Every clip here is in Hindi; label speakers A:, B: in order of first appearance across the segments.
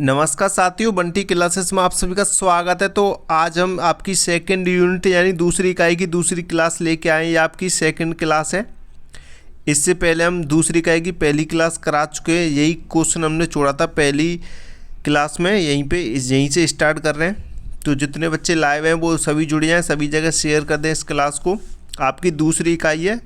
A: नमस्कार साथियों, बंटी क्लासेस में आप सभी का स्वागत है। तो आज हम आपकी सेकंड यूनिट यानी दूसरी इकाई की दूसरी क्लास लेके आए हैं। ये आपकी सेकंड क्लास है। इससे पहले हम दूसरी इकाई की पहली क्लास करा चुके हैं। यही क्वेश्चन हमने छोड़ा था पहली क्लास में, यहीं से स्टार्ट कर रहे हैं। तो जितने बच्चे लाइव हैं वो सभी जुड़ जाएँ, सभी जगह शेयर कर दें इस क्लास को। आपकी दूसरी इकाई है,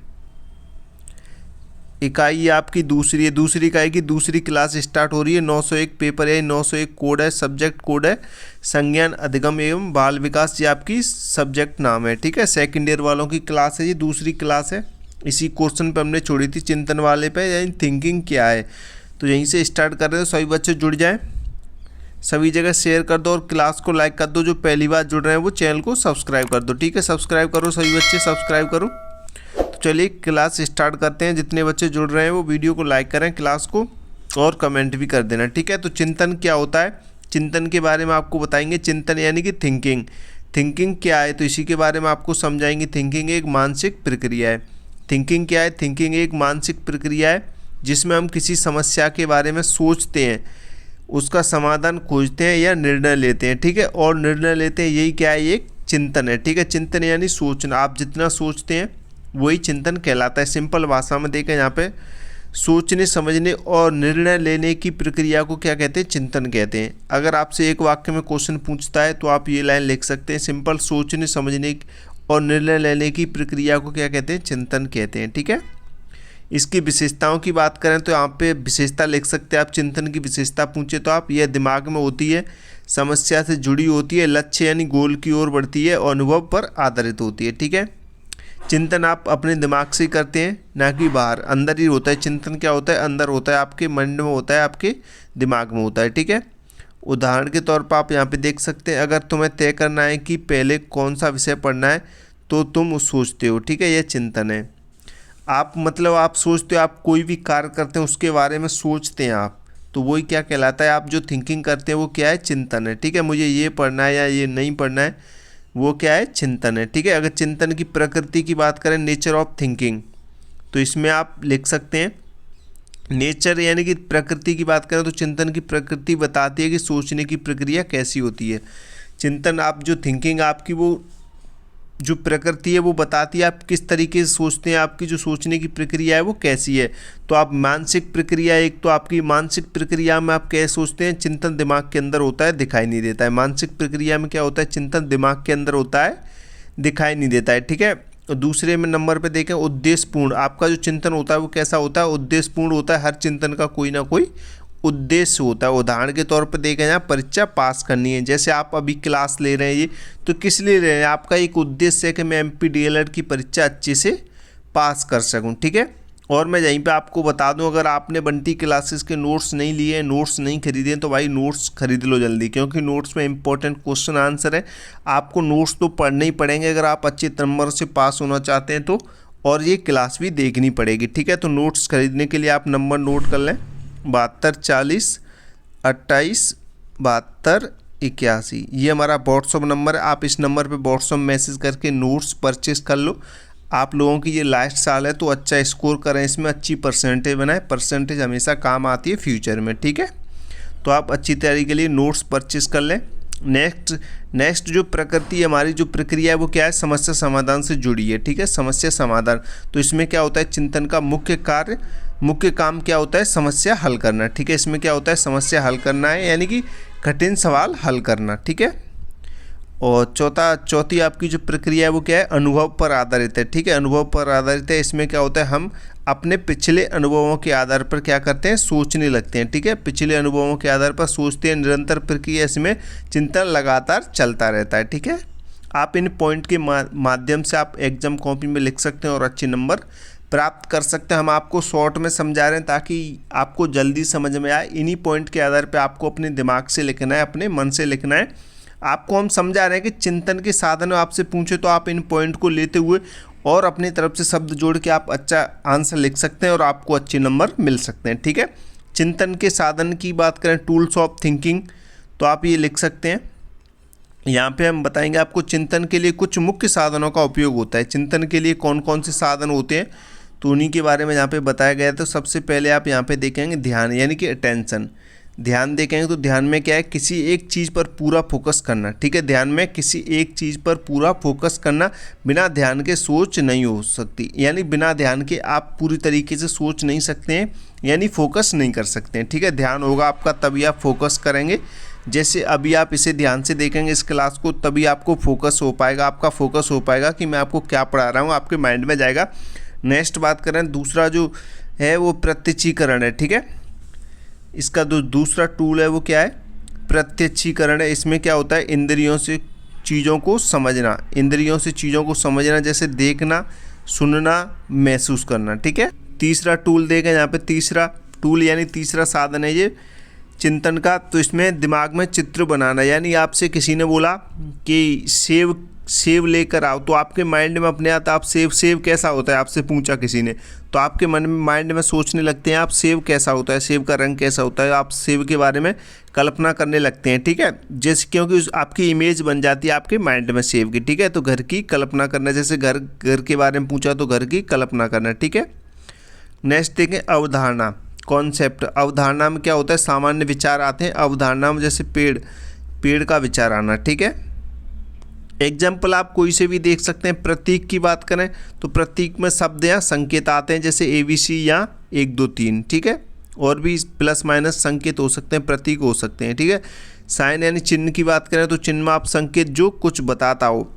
A: इकाई आपकी दूसरी है। दूसरी इकाई की दूसरी क्लास स्टार्ट हो रही है। 901 पेपर है, 901 कोड है, सब्जेक्ट कोड है संज्ञान अधिगम एवं बाल विकास, ये आपकी सब्जेक्ट नाम है। ठीक है, सेकेंड ईयर वालों की क्लास है, ये दूसरी क्लास है। इसी क्वेश्चन पे हमने छोड़ी थी, चिंतन वाले पे, यानी थिंकिंग क्या है। तो यहीं से स्टार्ट कर रहे हैं। सभी बच्चे जुड़ जाएँ, सभी जगह शेयर कर दो और क्लास को लाइक कर दो। जो पहली बार जुड़ रहे हैं वो चैनल को सब्सक्राइब कर दो। ठीक है, सब्सक्राइब करो, सभी बच्चे सब्सक्राइब करो। चलिए क्लास स्टार्ट करते हैं। जितने बच्चे जुड़ रहे हैं वो वीडियो को लाइक करें, क्लास को, और कमेंट भी कर देना। ठीक है, तो चिंतन क्या होता है, चिंतन के बारे में आपको बताएंगे। चिंतन यानी कि थिंकिंग। थिंकिंग क्या है तो इसी के बारे में आपको समझाएंगे। थिंकिंग एक मानसिक प्रक्रिया है। थिंकिंग क्या है? थिंकिंग एक मानसिक प्रक्रिया है जिसमें हम किसी समस्या के बारे में सोचते हैं, उसका समाधान खोजते हैं या निर्णय लेते हैं। ठीक है, और निर्णय लेते हैं, यही क्या है, एक चिंतन है। ठीक है, चिंतन यानी सोचना। आप जितना सोचते हैं वही चिंतन कहलाता है। सिंपल भाषा में देखें, यहाँ पे सोचने, समझने और निर्णय लेने की प्रक्रिया को क्या कहते हैं? चिंतन कहते हैं। अगर आपसे एक वाक्य में क्वेश्चन पूछता है तो आप ये लाइन लिख सकते हैं, सिंपल सोचने, समझने और निर्णय लेने की प्रक्रिया को क्या कहते हैं? चिंतन कहते हैं। ठीक है, इसकी विशेषताओं की बात करें तो यहाँ पे विशेषता लिख सकते हैं आप। चिंतन की विशेषता पूछे तो आप, यह दिमाग में होती है, समस्या से जुड़ी होती है, लक्ष्य यानी गोल की ओर बढ़ती है और अनुभव पर आधारित होती है। ठीक है, चिंतन आप अपने दिमाग से करते हैं, ना कि बाहर, अंदर ही होता है। चिंतन क्या होता है? अंदर होता है, आपके मन में होता है, आपके दिमाग में होता है। ठीक है, उदाहरण के तौर पर आप यहाँ पे देख सकते हैं, अगर तुम्हें तय करना है कि पहले कौन सा विषय पढ़ना है तो तुम सोचते हो। ठीक है, यह चिंतन है। आप आप सोचते हो, आप कोई भी कार्य करते हैं उसके बारे में सोचते हैं आप, तो वही क्या कहलाता है? आप जो थिंकिंग करते हैं वो क्या है? चिंतन है। ठीक है, मुझे ये पढ़ना है या ये नहीं पढ़ना है, वो क्या है? चिंतन है। ठीक है, अगर चिंतन की प्रकृति की बात करें, नेचर ऑफ थिंकिंग, तो इसमें आप लिख सकते हैं नेचर यानी कि प्रकृति की बात करें तो चिंतन की प्रकृति बताती है कि सोचने की प्रक्रिया कैसी होती है। चिंतन, आप जो थिंकिंग आपकी, वो जो प्रकृति है वो बताती है आप किस तरीके से सोचते हैं, आपकी जो सोचने की प्रक्रिया है वो कैसी है। तो आप मानसिक प्रक्रिया, एक तो आपकी मानसिक प्रक्रिया में आप कैसे सोचते हैं, चिंतन दिमाग के अंदर होता है, दिखाई नहीं देता है। मानसिक प्रक्रिया में क्या होता है? चिंतन दिमाग के अंदर होता है, दिखाई नहीं देता है। ठीक है, और दूसरे में नंबर पे देखें, उद्देश्यपूर्ण। आपका जो चिंतन होता है वो कैसा होता है? उद्देश्यपूर्ण होता है। हर चिंतन का कोई ना कोई उद्देश्य होता है। उदाहरण के तौर पर देखें, यहाँ परीक्षा पास करनी है, जैसे आप अभी क्लास ले रहे हैं, ये तो किस लिए ले रहे हैं? आपका एक उद्देश्य है कि मैं MPDLED की परीक्षा अच्छे से पास कर सकूं। ठीक है, और मैं यहीं पे आपको बता दूं, अगर आपने बंटी क्लासेस के नोट्स नहीं लिए, नोट्स नहीं खरीदे तो भाई नोट्स खरीद लो जल्दी, क्योंकि नोट्स में इंपॉर्टेंट क्वेश्चन आंसर है। आपको नोट्स तो पढ़ने ही पड़ेंगे अगर आप अच्छे नंबर से पास होना चाहते हैं तो, और ये क्लास भी देखनी पड़ेगी। ठीक है, तो नोट्स खरीदने के लिए आप नंबर नोट कर लें, 72 40 28 72 81, ये हमारा व्हाट्सअप नंबर है। आप इस नंबर पे व्हाट्सअप मैसेज करके नोट्स परचेस कर लो। आप लोगों की ये लास्ट साल है तो अच्छा स्कोर करें, इसमें अच्छी परसेंटेज बनाएं। परसेंटेज हमेशा काम आती है फ्यूचर में। ठीक है, तो आप अच्छी तैयारी के लिए नोट्स परचेस कर लें। नेक्स्ट जो प्रकृति है हमारी, जो प्रक्रिया है वो क्या है? समस्या समाधान से जुड़ी है। ठीक है, समस्या समाधान, तो इसमें क्या होता है? चिंतन का मुख्य काम क्या होता है? समस्या हल करना। ठीक है, इसमें क्या होता है? समस्या हल करना है, यानी कि कठिन सवाल हल करना। ठीक है, और चौथी आपकी जो प्रक्रिया है वो क्या है? अनुभव पर आधारित है। ठीक है, अनुभव पर आधारित है। इसमें क्या होता है? हम अपने पिछले अनुभवों के आधार पर क्या करते हैं? सोचने लगते हैं। ठीक है, पिछले अनुभवों के आधार पर सोचते हैं। निरंतर प्रक्रिया, इसमें चिंतन लगातार चलता रहता है। ठीक है, आप इन पॉइंट के माध्यम से आप एग्जाम कॉपी में लिख सकते हैं और अच्छे नंबर प्राप्त कर सकते हैं। हम आपको शॉर्ट में समझा रहे हैं ताकि आपको जल्दी समझ में आए। इन्हीं पॉइंट के आधार पर आपको अपने दिमाग से लिखना है, अपने मन से लिखना है। आपको हम समझा रहे हैं कि चिंतन के साधन आपसे पूछे तो आप इन पॉइंट को लेते हुए और अपनी तरफ से शब्द जोड़ के आप अच्छा आंसर लिख सकते हैं और आपको अच्छे नंबर मिल सकते हैं। ठीक है, चिंतन के साधन की बात करें, टूल्स ऑफ थिंकिंग, तो आप ये लिख सकते हैं। यहाँ पे हम बताएंगे आपको चिंतन के लिए कुछ मुख्य साधनों का उपयोग होता है। चिंतन के लिए कौन कौन से साधन होते हैं तो उन्हीं के बारे में यहाँ पे बताया गया है। तो सबसे पहले आप यहाँ पे देखेंगे ध्यान, यानी कि अटेंशन। ध्यान देखेंगे तो ध्यान में क्या है, किसी एक चीज़ पर पूरा फोकस करना, ठीक है। ध्यान में किसी एक चीज़ पर पूरा फोकस करना, बिना ध्यान के सोच नहीं हो सकती, यानी बिना ध्यान के आप पूरी तरीके से सोच नहीं सकते हैं, यानी फोकस नहीं कर सकते हैं, ठीक है। ध्यान होगा आपका तभी आप फोकस करेंगे। जैसे अभी आप इसे ध्यान से देखेंगे इस क्लास को, तभी आपको फोकस हो पाएगा, आपका फोकस हो पाएगा कि मैं आपको क्या पढ़ा रहा हूँ, आपके माइंड में जाएगा। नेक्स्ट बात करें, दूसरा जो है वो प्रत्यक्षीकरण है, ठीक है। इसका जो दूसरा टूल है वो क्या है, प्रत्यक्षीकरण है। इसमें क्या होता है, इंद्रियों से चीज़ों को समझना, इंद्रियों से चीज़ों को समझना, जैसे देखना, सुनना, महसूस करना, ठीक है। तीसरा टूल देखें यहाँ पे, तीसरा टूल यानी तीसरा साधन है ये चिंतन का। तो इसमें दिमाग में चित्र बनाना, यानी आपसे किसी ने बोला कि सेब लेकर आओ, तो आपके माइंड में अपने आप सेब कैसा होता है आपसे पूछा किसी ने, तो आपके मन में माइंड में सोचने लगते हैं आप सेब कैसा होता है, सेब का रंग कैसा होता है, आप सेब के बारे में कल्पना करने लगते हैं, ठीक है। जैसे क्योंकि आपकी इमेज बन जाती है आपके माइंड में सेब की, ठीक है। तो घर की कल्पना करना, जैसे घर के बारे में पूछा तो घर की कल्पना करना, ठीक है। नेक्स्ट देखें अवधारणा, कॉन्सेप्ट। अवधारणा में क्या होता है, सामान्य विचार आते हैं। अवधारणा में जैसे पेड़ का विचार आना, ठीक है। एग्जाम्पल आप कोई से भी देख सकते हैं। प्रतीक की बात करें तो प्रतीक में शब्द या संकेत आते हैं, जैसे ABC या 1 2 3, ठीक है। और भी प्लस माइनस संकेत हो सकते हैं, प्रतीक हो सकते हैं, ठीक है। साइन यानी चिन्ह की बात करें तो चिन्ह में आप संकेत जो कुछ बताता हो,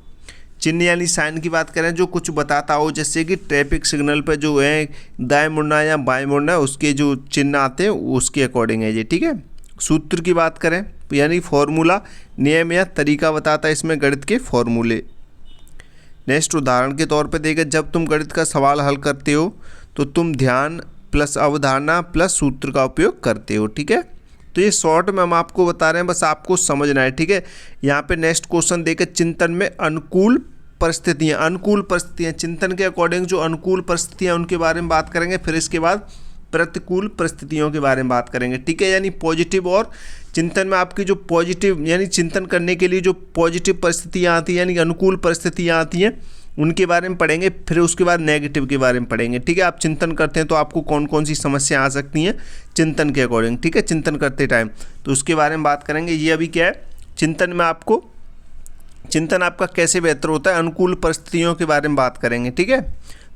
A: चिन्ह यानी साइन की बात करें जो कुछ बताता हो, जैसे कि ट्रैफिक सिग्नल पर जो है दाएं मुड़ना या बाएं मुड़ना, उसके जो चिन्ह आते हैं उसके अकॉर्डिंग है ये, ठीक है। सूत्र की बात करें यानी फॉर्मूला, नियम या तरीका बताता है इसमें गणित के फॉर्मूले। नेक्स्ट उदाहरण के तौर पे देखें, जब तुम गणित का सवाल हल करते हो तो तुम ध्यान प्लस अवधारणा प्लस सूत्र का उपयोग करते हो, ठीक है। तो ये शॉर्ट में हम आपको बता रहे हैं, बस आपको समझना है, ठीक है। यहाँ पे नेक्स्ट क्वेश्चन देखें, चिंतन में अनुकूल परिस्थितियाँ, अनुकूल परिस्थितियाँ, चिंतन के अकॉर्डिंग जो अनुकूल परिस्थितियाँ उनके बारे में बात करेंगे, फिर इसके बाद प्रतिकूल परिस्थितियों के बारे में बात करेंगे, ठीक है। यानी पॉजिटिव और चिंतन में आपकी जो पॉजिटिव यानी चिंतन करने के लिए जो पॉजिटिव परिस्थितियाँ आती हैं यानी अनुकूल परिस्थितियाँ आती हैं उनके बारे में पढ़ेंगे, फिर उसके बाद नेगेटिव के बारे में पढ़ेंगे, ठीक है। आप चिंतन करते हैं तो आपको कौन कौन सी समस्या आ सकती हैं चिंतन के अकॉर्डिंग, ठीक है, चिंतन करते टाइम, तो उसके बारे में बात करेंगे। ये अभी क्या है, चिंतन में आपको चिंतन आपका कैसे बेहतर होता है, अनुकूल परिस्थितियों के बारे में बात करेंगे, ठीक है।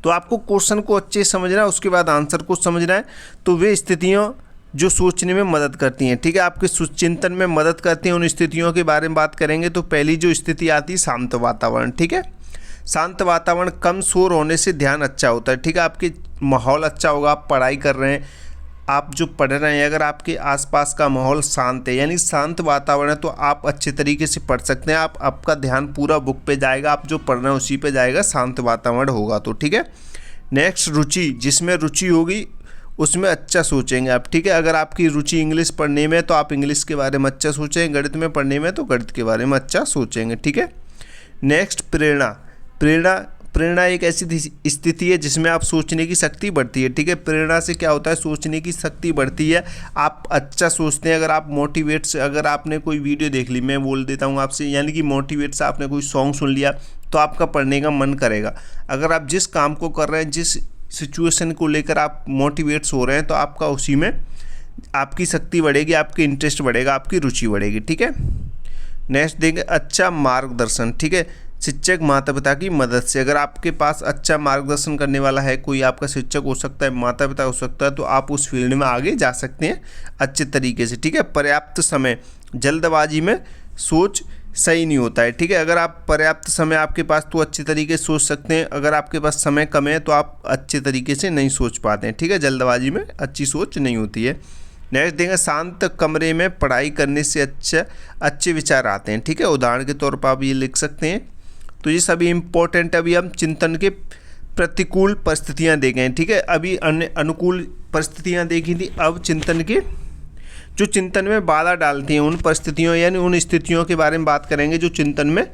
A: तो आपको क्वेश्चन को अच्छे से समझना है, उसके बाद आंसर को समझना है। तो वे स्थितियाँ जो सोचने में मदद करती हैं, ठीक है, आपके चिंतन में मदद करती हैं, उन स्थितियों के बारे में बात करेंगे। तो पहली जो स्थिति आती है शांत वातावरण, ठीक है। शांत वातावरण, कम शोर होने से ध्यान अच्छा होता है, ठीक है। आपके माहौल अच्छा होगा, आप पढ़ाई कर रहे हैं, आप जो पढ़ रहे हैं, अगर आपके आसपास का माहौल शांत है यानी शांत वातावरण है तो आप अच्छे तरीके से पढ़ सकते हैं, आपका ध्यान पूरा बुक पे जाएगा, आप जो पढ़ रहे हैं उसी पे जाएगा, शांत वातावरण होगा तो, ठीक है। नेक्स्ट रुचि, जिसमें रुचि होगी उसमें अच्छा सोचेंगे आप, ठीक है। अगर आपकी रुचि इंग्लिश पढ़ने में तो आप इंग्लिश के बारे में अच्छा सोचेंगे, गणित में पढ़ने में तो गणित के बारे में अच्छा सोचेंगे, ठीक है। नेक्स्ट प्रेरणा एक ऐसी स्थिति है जिसमें आप सोचने की शक्ति बढ़ती है, ठीक है। प्रेरणा से क्या होता है, सोचने की शक्ति बढ़ती है, आप अच्छा सोचते हैं। अगर आप मोटिवेट से, अगर आपने कोई वीडियो देख ली, मैं बोल देता हूँ आपसे, यानी कि मोटिवेट से आपने कोई सॉन्ग सुन लिया तो आपका पढ़ने का मन करेगा। अगर आप जिस काम को कर रहे हैं, जिस सिचुएशन को लेकर आप मोटिवेट्स हो रहे हैं तो आपका उसी में आपकी शक्ति बढ़ेगी, आपकी इंटरेस्ट बढ़ेगा, आपकी रुचि बढ़ेगी, ठीक है। नेक्स्ट देंगे अच्छा मार्गदर्शन, ठीक है। शिक्षक माता पिता की मदद से, अगर आपके पास अच्छा मार्गदर्शन करने वाला है, कोई आपका शिक्षक हो सकता है, माता पिता हो सकता है, तो आप उस फील्ड में आगे जा सकते हैं अच्छे तरीके से, ठीक है। पर्याप्त समय, जल्दबाजी में सोच सही नहीं होता है, ठीक है। अगर आप पर्याप्त समय आपके पास तो अच्छे तरीके से सोच सकते हैं, अगर आपके पास समय कम है तो आप अच्छे तरीके से नहीं सोच पाते हैं, ठीक है। जल्दबाजी में अच्छी सोच नहीं होती है। नेक्स्ट देंगे शांत कमरे में पढ़ाई करने से अच्छे विचार आते हैं, ठीक है। उदाहरण के तौर पर आप ये लिख सकते हैं। तो ये सभी इम्पोर्टेंट, अभी हम चिंतन के प्रतिकूल परिस्थितियाँ देखें, ठीक है। अभी अन्य अनुकूल परिस्थितियाँ देखी थी, अब चिंतन के जो चिंतन में बाधा डालती हैं उन परिस्थितियों यानी उन स्थितियों के बारे में बात करेंगे जो चिंतन में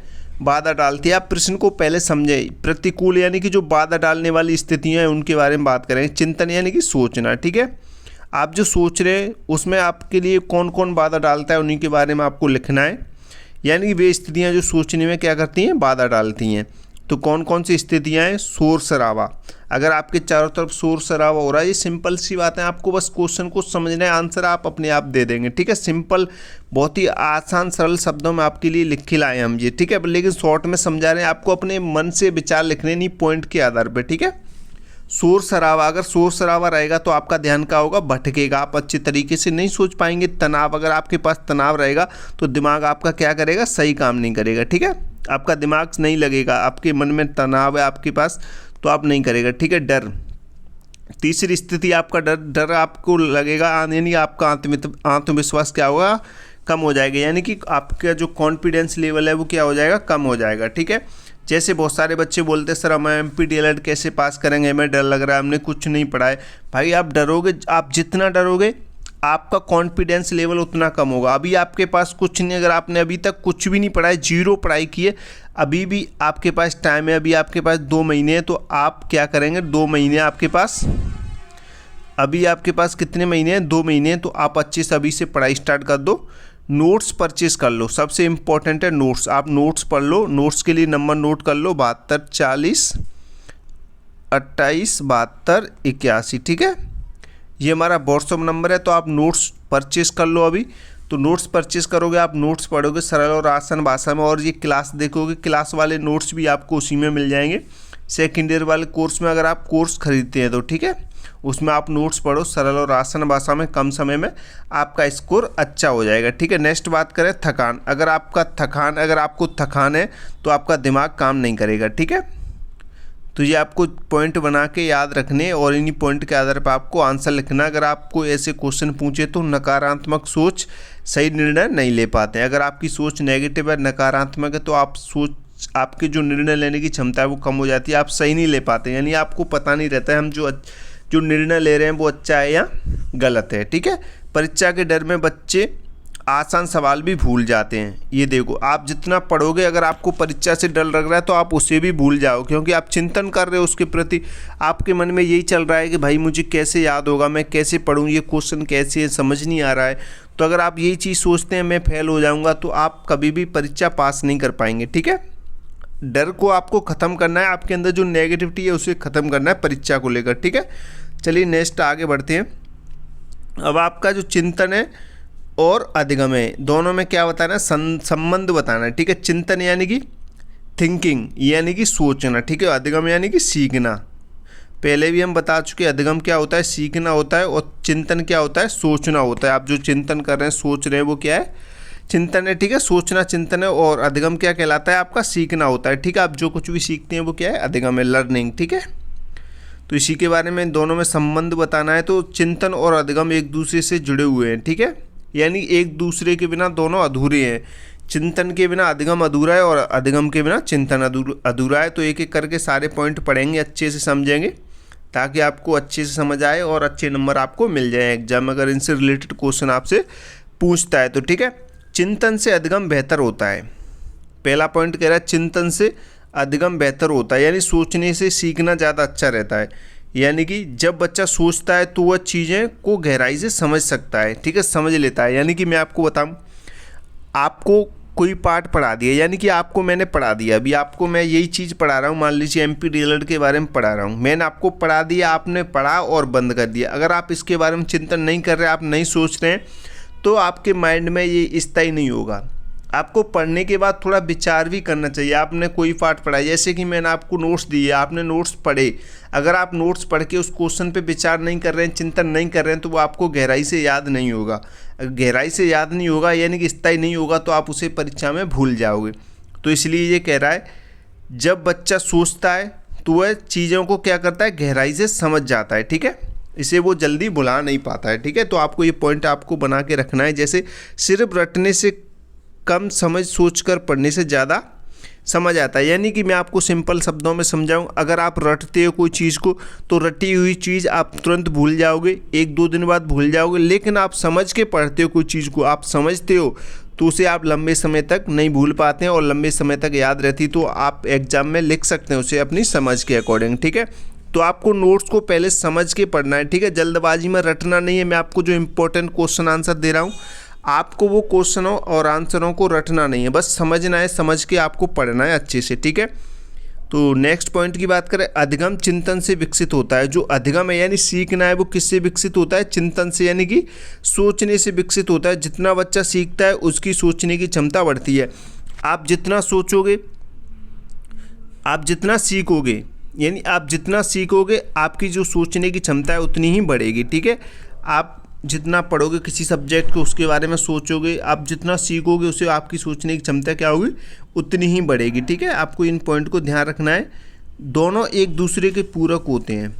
A: बाधा डालती है। आप प्रश्न को पहले समझें, प्रतिकूल यानी कि जो बाधा डालने वाली स्थितियाँ हैं उनके बारे में बात करेंगे। चिंतन यानी कि सोचना, ठीक है। आप जो सोच रहे हैं उसमें आपके लिए कौन कौन बाधा डालता है उन्हीं के बारे में आपको लिखना है, यानी कि वे स्थितियाँ जो सोचने में क्या करती हैं, बाधा डालती हैं। तो कौन कौन सी स्थितियाँ हैं, शोर शराबा, अगर आपके चारों तरफ शोर शराबा हो रहा है, ये सिंपल सी बात है, आपको बस क्वेश्चन को समझना है, आंसर आप अपने आप दे देंगे। ठीक है, सिंपल, बहुत ही आसान सरल शब्दों में आपके लिए लिख के लाए हम ये। ठीक है, लेकिन शॉर्ट में समझा रहे हैं, आपको अपने मन से विचार लिखने, नहीं पॉइंट के आधार पर। ठीक है, शोर शराबा, अगर शोर शराबा रहेगा तो आपका ध्यान क्या होगा, भटकेगा, आप अच्छे तरीके से नहीं सोच पाएंगे। तनाव, अगर आपके पास तनाव रहेगा तो दिमाग आपका क्या करेगा, सही काम नहीं करेगा। ठीक है, आपका दिमाग नहीं लगेगा, आपके मन में तनाव है आपके पास तो आप नहीं करेगा। ठीक है, डर, तीसरी स्थिति आपका डर आपको लगेगा, यानी आपका आत्मविश्वास क्या होगा, कम हो जाएगा, यानी कि आपका जो कॉन्फिडेंस लेवल है वो क्या हो जाएगा, कम हो जाएगा। ठीक है, जैसे बहुत सारे बच्चे बोलते हैं सर हम MPTLED कैसे पास करेंगे, हमें डर लग रहा है, हमने कुछ नहीं पढ़ा है। भाई आप डरोगे, आप जितना डरोगे आपका कॉन्फिडेंस लेवल उतना कम होगा। अभी आपके पास कुछ नहीं, अगर आपने अभी तक कुछ भी नहीं पढ़ा है, जीरो पढ़ाई की है, अभी भी आपके पास टाइम है, अभी आपके पास 2 महीने हैं, तो आप क्या करेंगे, 2 महीने आपके पास, अभी आपके पास कितने महीने हैं, 2 महीने हैं, तो आप अच्छे से अभी से पढ़ाई स्टार्ट कर दो। नोट्स परचेज कर लो, सबसे इम्पोर्टेंट है नोट्स, आप नोट्स पढ़ लो। नोट्स के लिए नंबर नोट कर लो, 72 40 28 72 81। ठीक है, ये हमारा व्हाट्सअप नंबर है, तो आप नोट्स परचेज कर लो अभी। तो नोट्स परचेज करोगे, आप नोट्स पढ़ोगे सरल और आसान भाषा में, और ये क्लास देखोगे, क्लास वाले नोट्स भी आपको उसी में मिल जाएंगे। सेकेंड ईयर वाले कोर्स में अगर आप कोर्स खरीदते हैं तो ठीक है, उसमें आप नोट्स पढ़ो सरल और आसान भाषा में, कम समय में आपका स्कोर अच्छा हो जाएगा। ठीक है, नेक्स्ट बात करें थकान, अगर आपको थकान है तो आपका दिमाग काम नहीं करेगा। ठीक है, तो ये आपको पॉइंट बना के याद रखने और इन्हीं पॉइंट के आधार पर आपको आंसर लिखना। अगर आपको ऐसे क्वेश्चन पूछे तो नकारात्मक सोच, सही निर्णय नहीं ले पाते हैं। अगर आपकी सोच नेगेटिव है, नकारात्मक है, तो आपकी जो निर्णय लेने की क्षमता है वो कम हो जाती है, आप सही नहीं ले पाते, यानी आपको पता नहीं रहता है हम जो निर्णय ले रहे हैं वो अच्छा है या गलत है। ठीक है, परीक्षा के डर में बच्चे आसान सवाल भी भूल जाते हैं। ये देखो, आप जितना पढ़ोगे, अगर आपको परीक्षा से डर लग रहा है तो आप उसे भी भूल जाओ, क्योंकि आप चिंतन कर रहे हो उसके प्रति, आपके मन में यही चल रहा है कि भाई मुझे कैसे याद होगा, मैं कैसे पढ़ूँ, ये क्वेश्चन कैसे है, समझ नहीं आ रहा है। तो अगर आप यही चीज़ सोचते हैं मैं फेल हो जाऊँगा, तो आप कभी भी परीक्षा पास नहीं कर पाएंगे। ठीक है, डर को आपको ख़त्म करना है, आपके अंदर जो नेगेटिविटी है उसे ख़त्म करना है परीक्षा को लेकर। ठीक है, चलिए नेक्स्ट आगे बढ़ते हैं। अब आपका जो चिंतन है और अधिगम है, दोनों में क्या बताना है, संबंध बताना है। ठीक है, चिंतन यानी कि थिंकिंग, यानी कि सोचना। ठीक है, अधिगम यानी कि सीखना। पहले भी हम बता चुके, अधिगम क्या होता है, सीखना होता है, और चिंतन क्या होता है, सोचना होता है। आप जो चिंतन कर रहे हैं, सोच रहे हैं, वो क्या है, चिंतन है। ठीक है, सोचना चिंतन है, और अधिगम क्या कहलाता है, आपका सीखना होता है। ठीक है, आप जो कुछ भी सीखते हैं वो क्या है, अधिगम है, लर्निंग। ठीक है, तो इसी के बारे में दोनों में संबंध बताना है। तो चिंतन और अधिगम एक दूसरे से जुड़े हुए हैं। ठीक है, यानी एक दूसरे के बिना दोनों अधूरे हैं। चिंतन के बिना अधिगम अधूरा है और अधिगम के बिना चिंतन अधूरा है। तो एक एक करके सारे पॉइंट पढ़ेंगे, अच्छे से समझेंगे, ताकि आपको अच्छे से समझ आए और अच्छे नंबर आपको मिल जाए एग्जाम, अगर इनसे रिलेटेड क्वेश्चन आपसे पूछता है तो। ठीक है, चिंतन से अधिगम बेहतर होता है। पहला पॉइंट कह रहा है चिंतन से अधिगम बेहतर होता है, यानी सोचने से सीखना ज़्यादा अच्छा रहता है। यानी कि जब बच्चा सोचता है तो वह चीज़ें को गहराई से समझ सकता है। ठीक है, समझ लेता है। यानी कि मैं आपको बताऊं, आपको कोई पाठ पढ़ा दिया, यानी कि आपको मैंने पढ़ा दिया, अभी आपको मैं यही चीज़ पढ़ा रहा हूँ, मान लीजिए MPTLED के बारे में पढ़ा रहा हूँ, मैंने आपको पढ़ा दिया, आपने पढ़ा और बंद कर दिया। अगर आप इसके बारे में चिंतन नहीं कर रहे, आप नहीं सोच रहे हैं, तो आपके माइंड में ये स्थायी नहीं होगा। आपको पढ़ने के बाद थोड़ा विचार भी करना चाहिए। आपने कोई पाठ पढ़ा, जैसे कि मैंने आपको नोट्स दिए, आपने नोट्स पढ़े, अगर आप नोट्स पढ़ के उस क्वेश्चन पे विचार नहीं कर रहे हैं, चिंतन नहीं कर रहे हैं, तो वो आपको गहराई से याद नहीं होगा। गहराई से याद नहीं होगा यानी कि स्थायी नहीं होगा, तो आप उसे परीक्षा में भूल जाओगे। तो इसलिए ये कह रहा है, जब बच्चा सोचता है तो वह चीज़ों को क्या करता है, गहराई से समझ जाता है। ठीक है, इसे वो जल्दी भुला नहीं पाता है। ठीक है, तो आपको ये पॉइंट आपको बना के रखना है। जैसे सिर्फ रटने से कम समझ, सोचकर पढ़ने से ज़्यादा समझ आता है। यानी कि मैं आपको सिंपल शब्दों में समझाऊं, अगर आप रटते हो कोई चीज़ को, तो रटी हुई चीज़ आप तुरंत भूल जाओगे, 1-2 दिन बाद भूल जाओगे। लेकिन आप समझ के पढ़ते हो कोई चीज़ को, आप समझते हो, तो उसे आप लंबे समय तक नहीं भूल पाते हैं और लंबे समय तक याद रहती, तो आप एग्जाम में लिख सकते हैं उसे अपनी समझ के अकॉर्डिंग। ठीक है, तो आपको नोट्स को पहले समझ के पढ़ना है। ठीक है, जल्दबाजी में रटना नहीं है। मैं आपको जो इंपॉर्टेंट क्वेश्चन आंसर दे रहा हूँ, आपको वो क्वेश्चनों और आंसरों को रटना नहीं है, बस समझना है, समझ के आपको पढ़ना है अच्छे से। ठीक है, तो नेक्स्ट पॉइंट की बात करें, अधिगम चिंतन से विकसित होता है। जो अधिगम है यानी सीखना है वो किससे विकसित होता है? चिंतन से, यानी कि सोचने से विकसित होता है। जितना बच्चा सीखता है उसकी सोचने की क्षमता बढ़ती है। आप जितना सोचोगे, आप जितना सीखोगे, यानी आप जितना सीखोगे आपकी जो सोचने की क्षमता है उतनी ही बढ़ेगी। ठीक है, आप जितना पढ़ोगे किसी सब्जेक्ट को, उसके बारे में सोचोगे, आप जितना सीखोगे उसे आपकी सोचने की क्षमता क्या होगी? उतनी ही बढ़ेगी। ठीक है, आपको इन पॉइंट को ध्यान रखना है। दोनों एक दूसरे के पूरक होते हैं,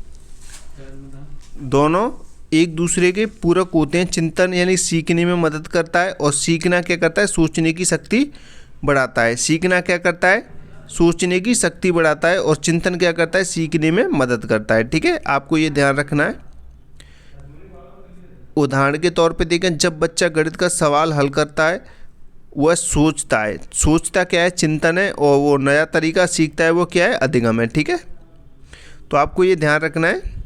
A: दोनों एक दूसरे के पूरक होते हैं। चिंतन यानी सीखने में मदद करता है, और सीखना क्या करता है? सोचने की शक्ति बढ़ाता है। सीखना क्या करता है? सोचने की शक्ति बढ़ाता है, और चिंतन क्या करता है? सीखने में मदद करता है। ठीक है, आपको ये ध्यान रखना है। उदाहरण के तौर पे देखें, जब बच्चा गणित का सवाल हल करता है वह सोचता है। सोचता क्या है? चिंतन है। और वो नया तरीका सीखता है, वो क्या है? अधिगम है। ठीक है, तो आपको ये ध्यान रखना है।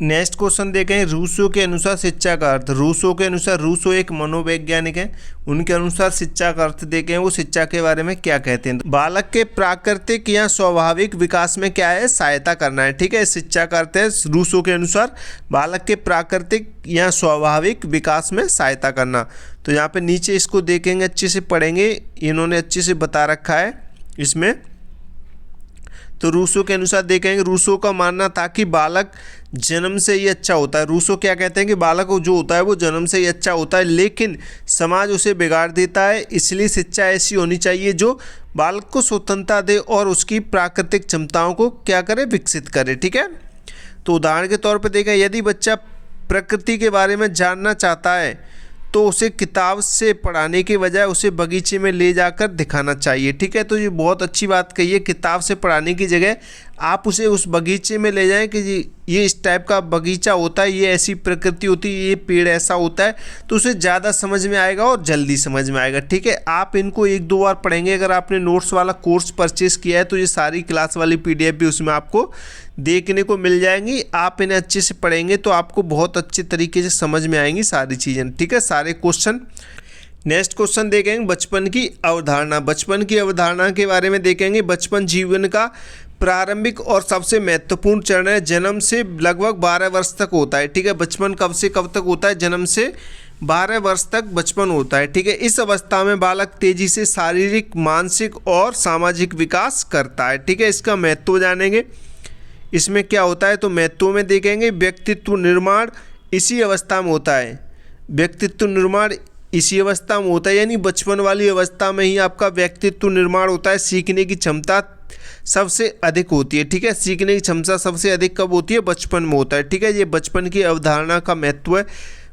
A: नेक्स्ट क्वेश्चन देखें, रूसो के अनुसार शिक्षा का अर्थ। रूसो के अनुसार, रूसो एक मनोवैज्ञानिक हैं, उनके अनुसार शिक्षा का अर्थ देखें वो शिक्षा के बारे में क्या कहते हैं। बालक के प्राकृतिक या स्वाभाविक विकास में क्या है? सहायता करना है। ठीक है, शिक्षा का अर्थ है रूसो के अनुसार बालक के प्राकृतिक या स्वाभाविक विकास में सहायता करना। तो यहाँ पे नीचे इसको देखेंगे, अच्छे से पढ़ेंगे, इन्होंने अच्छे से बता रखा है इसमें। तो रूसो के अनुसार देखेंगे, रूसो का मानना था कि बालक जन्म से ही अच्छा होता है। रूसो क्या कहते हैं कि बालक जो होता है वो जन्म से ही अच्छा होता है, लेकिन समाज उसे बिगाड़ देता है। इसलिए शिक्षा ऐसी होनी चाहिए जो बालक को स्वतंत्रता दे और उसकी प्राकृतिक क्षमताओं को क्या करे? विकसित करे। ठीक है, तो उदाहरण के तौर पर देखें, यदि बच्चा प्रकृति के बारे में जानना चाहता है तो उसे किताब से पढ़ाने के बजाय उसे बगीचे में ले जाकर दिखाना चाहिए। ठीक है, तो ये बहुत अच्छी बात कही है। किताब से पढ़ाने की जगह आप उसे उस बगीचे में ले जाएं कि ये इस टाइप का बगीचा होता है, ये ऐसी प्रकृति होती है, ये पेड़ ऐसा होता है, तो उसे ज़्यादा समझ में आएगा और जल्दी समझ में आएगा। ठीक है, आप इनको 1-2 बार पढ़ेंगे। अगर आपने नोट्स वाला कोर्स परचेज़ किया है तो ये सारी क्लास वाली PDF भी उसमें आपको देखने को मिल जाएंगी। आप इन्हें अच्छे से पढ़ेंगे तो आपको बहुत अच्छे तरीके से समझ में आएंगी सारी चीज़ें। ठीक है, सारे क्वेश्चन। नेक्स्ट क्वेश्चन देखेंगे, बचपन की अवधारणा। बचपन की अवधारणा के बारे में देखेंगे। बचपन जीवन का प्रारंभिक और सबसे महत्वपूर्ण चरण है। जन्म से लगभग 12 वर्ष तक होता है। ठीक है, बचपन कब से कब तक होता है? जन्म से 12 वर्ष तक बचपन होता है। ठीक है, इस अवस्था में बालक तेजी से शारीरिक, मानसिक और सामाजिक विकास करता है। ठीक है, इसका महत्व जानेंगे। इसमें क्या होता है तो महत्व में देखेंगे, व्यक्तित्व निर्माण इसी अवस्था में होता है। व्यक्तित्व निर्माण इसी अवस्था में होता है, यानी बचपन वाली अवस्था में ही आपका व्यक्तित्व निर्माण होता है। सीखने की क्षमता सबसे अधिक होती है। ठीक है, सीखने की क्षमता सबसे अधिक कब होती है? बचपन में होता है। ठीक है, ये बचपन की अवधारणा का महत्व है।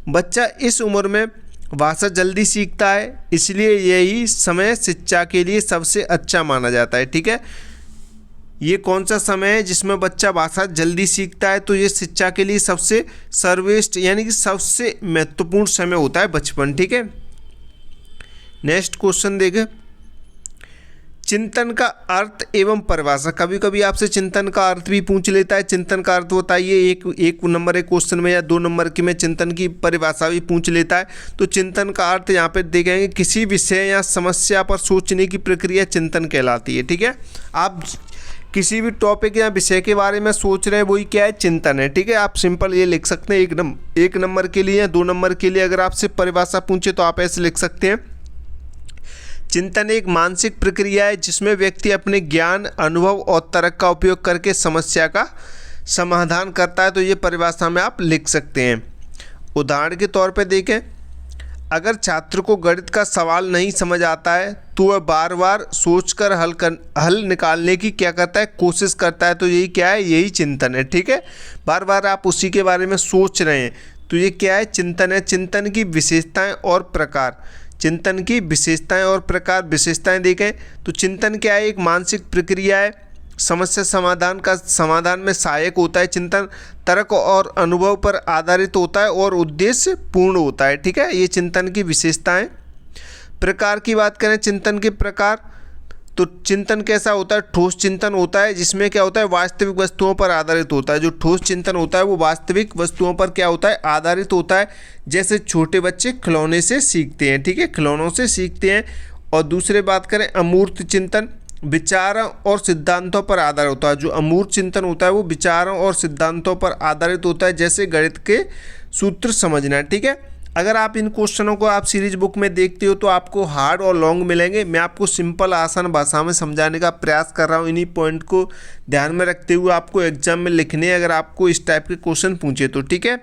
A: बच्चा इस उम्र में भाषा जल्दी सीखता है, इसलिए यही समय शिक्षा के लिए सबसे अच्छा माना जाता है। ठीक है, ये कौन सा समय है जिसमें बच्चा भाषा जल्दी सीखता है? तो ये शिक्षा के लिए सबसे सर्वश्रेष्ठ यानी कि सबसे महत्वपूर्ण समय होता है बचपन। ठीक है, नेक्स्ट क्वेश्चन देखें, चिंतन का अर्थ एवं परिभाषा। कभी कभी आपसे चिंतन का अर्थ भी पूछ लेता है। चिंतन का अर्थ बताइए, एक नंबर एक क्वेश्चन में या 2 नंबर की में चिंतन की परिभाषा भी पूछ लेता है। तो चिंतन का अर्थ यहाँ पे देखेंगे, किसी विषय या समस्या पर सोचने की प्रक्रिया चिंतन कहलाती है। ठीक है, आप किसी भी टॉपिक या विषय के बारे में सोच रहे हैं वही क्या है? चिंतन है। ठीक है, आप सिंपल ये लिख सकते हैं। एक नंबर के लिए या 2 नंबर के लिए अगर आपसे परिभाषा पूछे तो आप ऐसे लिख सकते हैं, चिंतन एक मानसिक प्रक्रिया है जिसमें व्यक्ति अपने ज्ञान, अनुभव और तर्क का उपयोग करके समस्या का समाधान करता है। तो ये परिभाषा में आप लिख सकते हैं। उदाहरण के तौर पे देखें, अगर छात्र को गणित का सवाल नहीं समझ आता है तो वह बार बार सोचकर हल निकालने की क्या करता है? कोशिश करता है। तो यही क्या है? यही चिंतन है। ठीक है, बार बार आप उसी के बारे में सोच रहे हैं तो ये क्या है? चिंतन है। चिंतन की विशेषताएं और प्रकार। चिंतन की विशेषताएं और प्रकार। विशेषताएं देखें तो चिंतन क्या है? एक मानसिक प्रक्रिया है, समस्या समाधान में सहायक होता है। चिंतन तर्क और अनुभव पर आधारित होता है और उद्देश्य पूर्ण होता है। ठीक है, ये चिंतन की विशेषताएं। प्रकार की बात करें, चिंतन के प्रकार, तो चिंतन कैसा होता है? ठोस चिंतन होता है जिसमें क्या होता है? वास्तविक वस्तुओं पर आधारित होता है। जो ठोस चिंतन होता है वो वास्तविक वस्तुओं पर क्या होता है? आधारित होता है। जैसे छोटे बच्चे खिलौने से सीखते हैं। ठीक है, खिलौनों से सीखते हैं। और दूसरे बात करें अमूर्त चिंतन, विचारों और सिद्धांतों पर आधारित होता है। जो अमूर्त चिंतन होता है वो विचारों और सिद्धांतों पर आधारित होता है, जैसे गणित के सूत्र समझना। ठीक है, अगर आप इन क्वेश्चनों को आप सीरीज बुक में देखते हो तो आपको हार्ड और लॉन्ग मिलेंगे। मैं आपको सिंपल आसान भाषा में समझाने का प्रयास कर रहा हूँ। इन्हीं पॉइंट को ध्यान में रखते हुए आपको एग्जाम में लिखने, अगर आपको इस टाइप के क्वेश्चन पूछे तो। ठीक है,